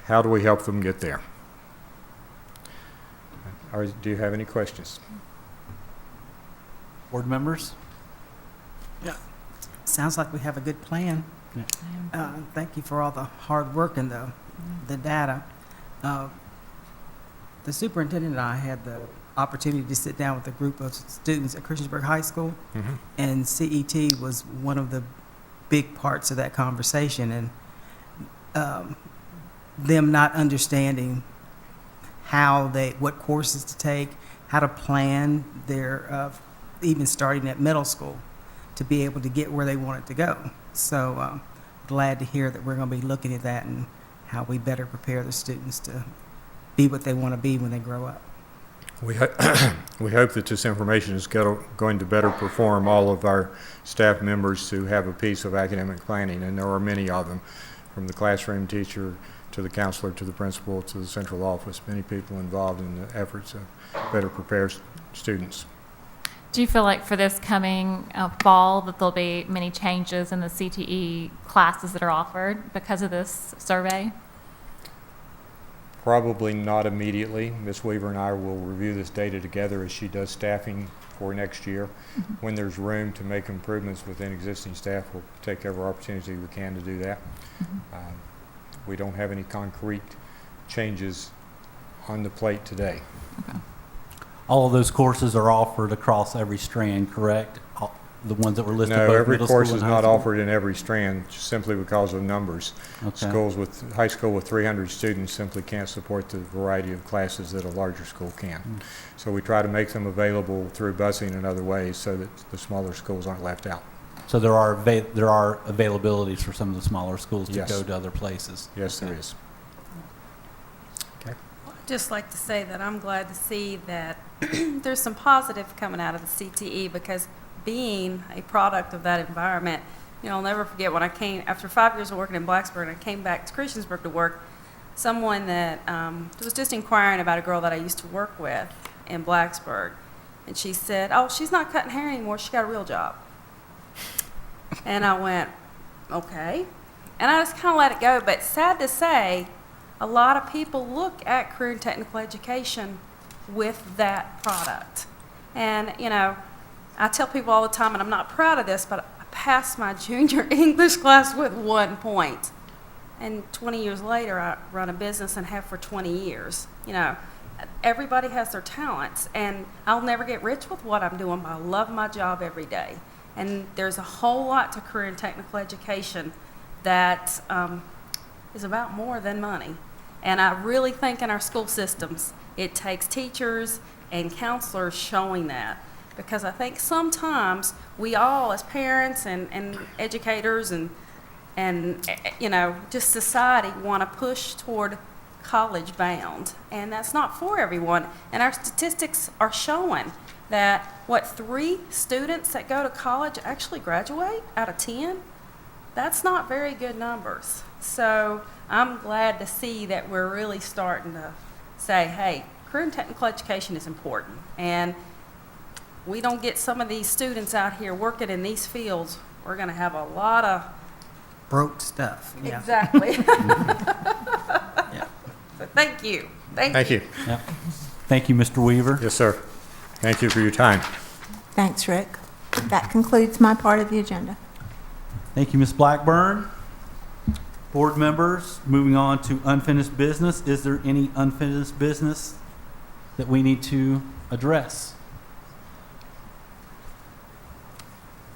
how do we help them get there? Do you have any questions? Board members? Yeah. Sounds like we have a good plan. Thank you for all the hard work and the data. The superintendent and I had the opportunity to sit down with a group of students at Christiansburg High School, and CET was one of the big parts of that conversation, and them not understanding what courses to take, how to plan their, even starting at middle school, to be able to get where they wanted to go. So glad to hear that we're going to be looking at that and how we better prepare the students to be what they want to be when they grow up. We hope that this information is going to better perform all of our staff members who have a piece of academic planning, and there are many of them, from the classroom teacher to the counselor to the principal to the central office, many people involved in the efforts to better prepare students. Do you feel like for this coming fall that there'll be many changes in the CTE classes that are offered because of this survey? Probably not immediately. Ms. Weaver and I will review this data together as she does staffing for next year. When there's room to make improvements within existing staff, we'll take every opportunity we can to do that. We don't have any concrete changes on the plate today. Okay. All of those courses are offered across every strand, correct? The ones that were listed. No, both every middle course school is and high not school? offered in every strand simply because of numbers. Okay. High school with 300 students simply can't support the variety of classes that a larger school can. So we try to make them available through busing and other ways so that the smaller schools aren't left out. So there are availabilities for some of the smaller schools to Yes. go to other places? Yes, there is. Okay. I'd just like to say that I'm glad to see that there's some positive coming out of the CTE, because being a product of that environment, I'll never forget when I came, after 5 years of working in Blacksburg, and I came back to Christiansburg to work, someone that was just inquiring about a girl that I used to work with in Blacksburg. And she said, oh, she's not cutting hair anymore, she got a real job. And I went, okay. And I just kind of let it go. But sad to say, a lot of people look at career and technical education with that product. And, I tell people all the time, and I'm not proud of this, but I passed my junior English class with 1 point. And 20 years later, I run a business and have for 20 years. Everybody has their talents, and I'll never get rich with what I'm doing, but I love my job every day. And there's a whole lot to career and technical education that is about more than money. And I really think in our school systems, it takes teachers and counselors showing that. Because I think sometimes we all, as parents and educators and just society, want to push toward college bound. And that's not for everyone. And our statistics are showing that, 3 students that go to college actually graduate out of 10? That's not very good numbers. So I'm glad to see that we're really starting to say, hey, career and technical education is important. And we don't get some of these students out here working in these fields, we're going to have a lot of Broke stuff. Yeah. Exactly. So thank you. Thank you. Yep. Thank you, Mr. Weaver. Yes, sir. Thank you for your time. Thanks, Rick. That concludes my part of the agenda. Thank you, Ms. Blackburn. Board members, moving on to unfinished business. Is there any unfinished business that we need to address?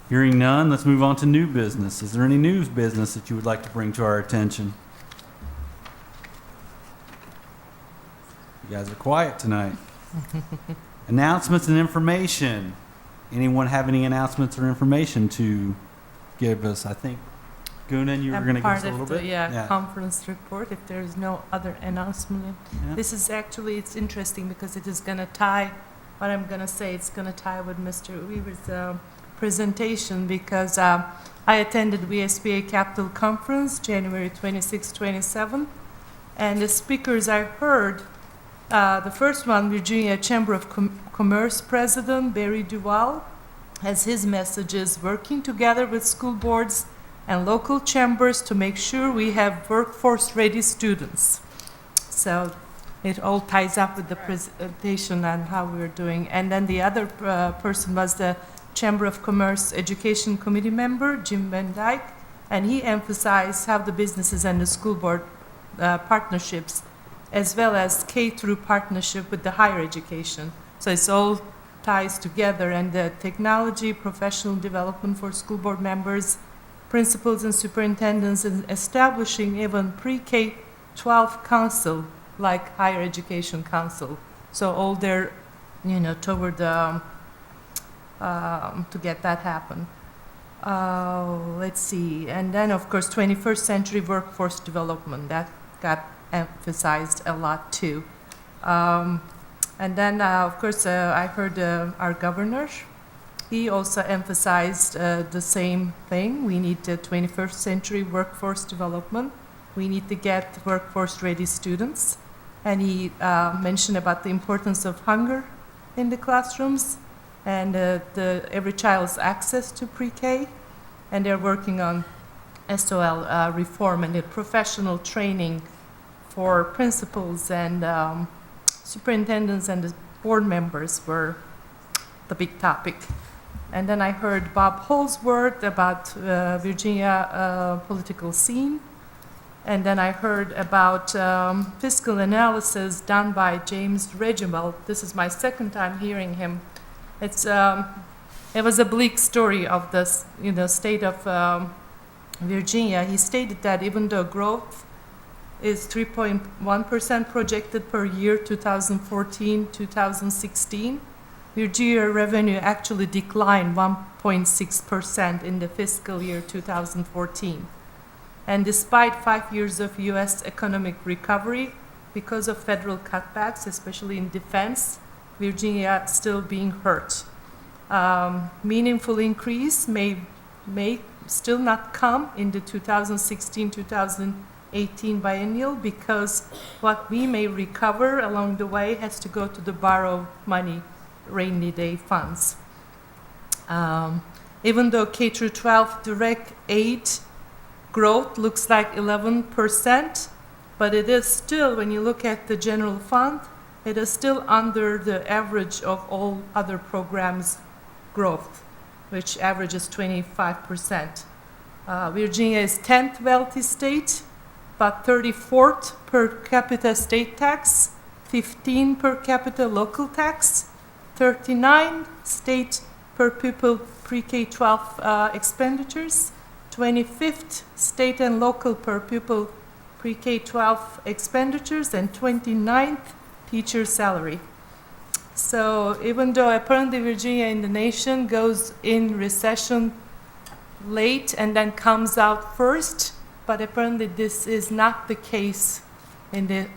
Hearing none, let's move on to new business. Is there any new business that you would like to bring to our attention? You guys are quiet tonight. Announcements and information. Anyone have any announcements or information to give us? I think, Gunin, you were going to give us a little bit? Conference report, if there is no other announcement. Yeah. This is actually, it's interesting because it is going to tie, what I'm going to say, it's going to tie with Mr. Weaver's presentation, because I attended VSBA Capital Conference January 26, 27, and the speakers I heard, the first one, Virginia Chamber of Commerce President Barry Duval, has his messages working together with school boards and local chambers to make sure we have workforce-ready students. So it all ties up with the presentation and how we're doing. And then the other person was the Chamber of Commerce Education Committee member, Jim Van Dyke, and he emphasized how the businesses and the school board partnerships, as well as K-through partnership with the higher education. So it's all ties together, and the technology, professional development for school board members, principals and superintendents, and establishing even pre-K-12 council, like higher education council. So all there, toward to get that happen. Let's see, and then of course 21st century workforce development, that got emphasized a lot too. And then of course I heard our governor, he also emphasized the same thing. We need the 21st century workforce development. We need to get workforce ready students. And he mentioned about the importance of hunger in the classrooms, and every child's access to pre-K, and they're working on SOL reform and the professional training for principals and superintendents and the board members were the big topic. And then I heard Bob Holsworth about Virginia political scene, and then I heard about fiscal analysis done by James Reginald. This is my second time hearing him. It was a bleak story of the state of Virginia. He stated that even though growth is 3.1% projected per year, 2014-2016, Virginia revenue actually declined 1.6% in the fiscal year 2014. And despite 5 years of U.S. economic recovery, because of federal cutbacks, especially in defense, Virginia still being hurt. Meaningful increase may still not come in the 2016-2018 biennial, because what we may recover along the way has to go to the borrow money, rainy day funds. Even though K-12 direct aid growth looks like 11%, but it is still, when you look at the general fund, it is still under the average of all other programs growth, which averages 25%. Virginia is 10th wealthy state, but 34th per capita state tax, 15 per capita local tax, 39 state per pupil pre-K-12 expenditures, 25th state and local per pupil pre-K-12 expenditures, and 29th teacher salary. So even though apparently Virginia in the nation goes in recession late and then comes out first, but apparently this is not the case in the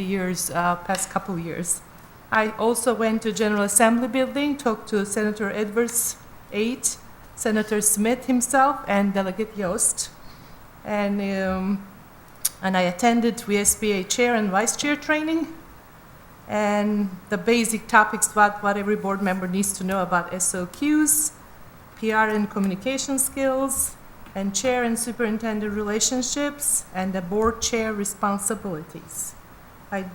years, past couple years. I also went to General Assembly building, talked to Senator Edwards, 8, Senator Smith himself, and Delegate Yost. And I attended VSBA chair and vice chair training. And the basic topics, what every board member needs to know about SOQs, PR and communication skills, and chair and superintendent relationships, and the board chair responsibilities. I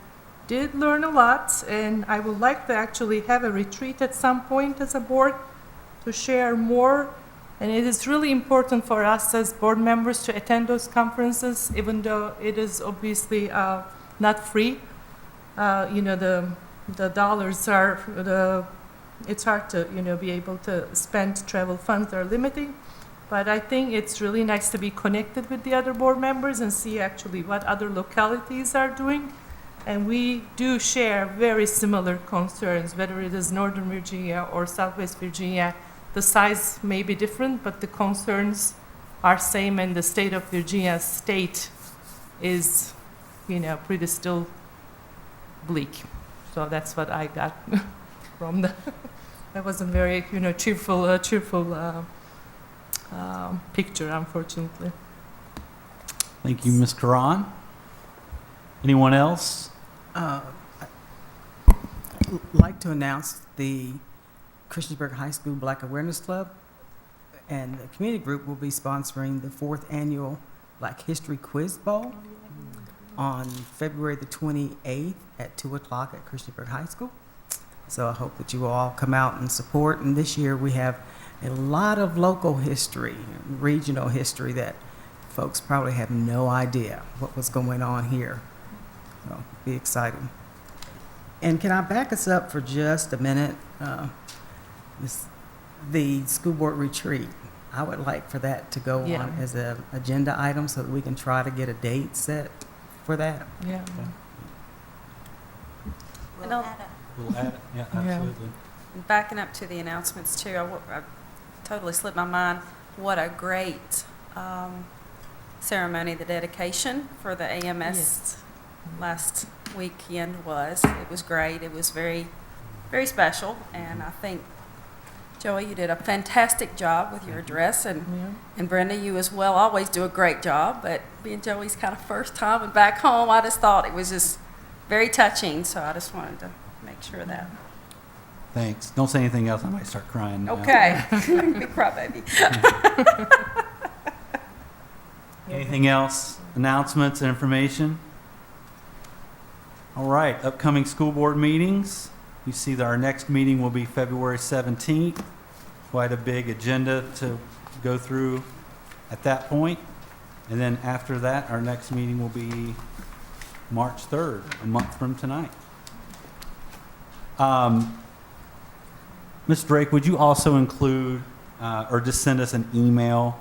did learn a lot, and I would like to actually have a retreat at some point as a board to share more. And it is really important for us as board members to attend those conferences, even though it is obviously not free. The dollars are, it's hard to, be able to spend travel funds are limiting. But I think it's really nice to be connected with the other board members and see actually what other localities are doing. And we do share very similar concerns, whether it is Northern Virginia or Southwest Virginia. The size may be different, but the concerns are same, and the state of Virginia state is, pretty still bleak. So that's what I got from the, that wasn't very, cheerful picture, unfortunately. Thank you, Ms. KIRAN. Anyone else? I'd like to announce the Christiansburg High School Black Awareness Club, and the community group will be sponsoring the 4th annual Black History Quiz Bowl on February the 28th at 2 o'clock at Christiansburg High School. So I hope that you will all come out and support. And this year we have a lot of local history, regional history that folks probably have no idea what was going on here. So it'll be exciting. And can I back us up for just a minute? The school board retreat, I would like for that to go on as an agenda item so that we can try to get a date set for that. Yeah. And I'll- We'll add it. Yeah, absolutely. And backing up to the announcements too, I totally slipped my mind. What a great ceremony the dedication for the AMS last weekend was. It was great. It was very, very special. And I think, Joey, you did a fantastic job with your address. And Brenda, you as well always do a great job. But being Joey's kind of first time and back home, I just thought it was just very touching. So I just wanted to make sure of that. Thanks. Don't say anything else. I might start crying now. Okay. Big crybaby. Anything else? Announcements and information? All right, upcoming school board meetings. You see that our next meeting will be February 17th. Quite a big agenda to go through at that point. And then after that, our next meeting will be March 3rd, a month from tonight. Ms. Drake, would you also include or just send us an email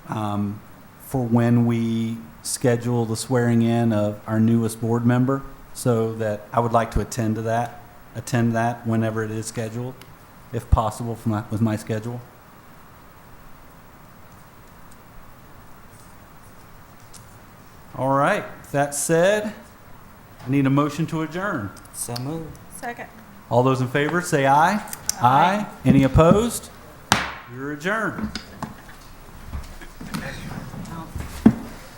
for when we schedule the swearing in of our newest board member, so that I would like to attend that whenever it is scheduled, if possible, with my schedule. All right, with that said, I need a motion to adjourn. So moved. Second. All those in favor say aye. Aye. Any opposed? You're adjourned.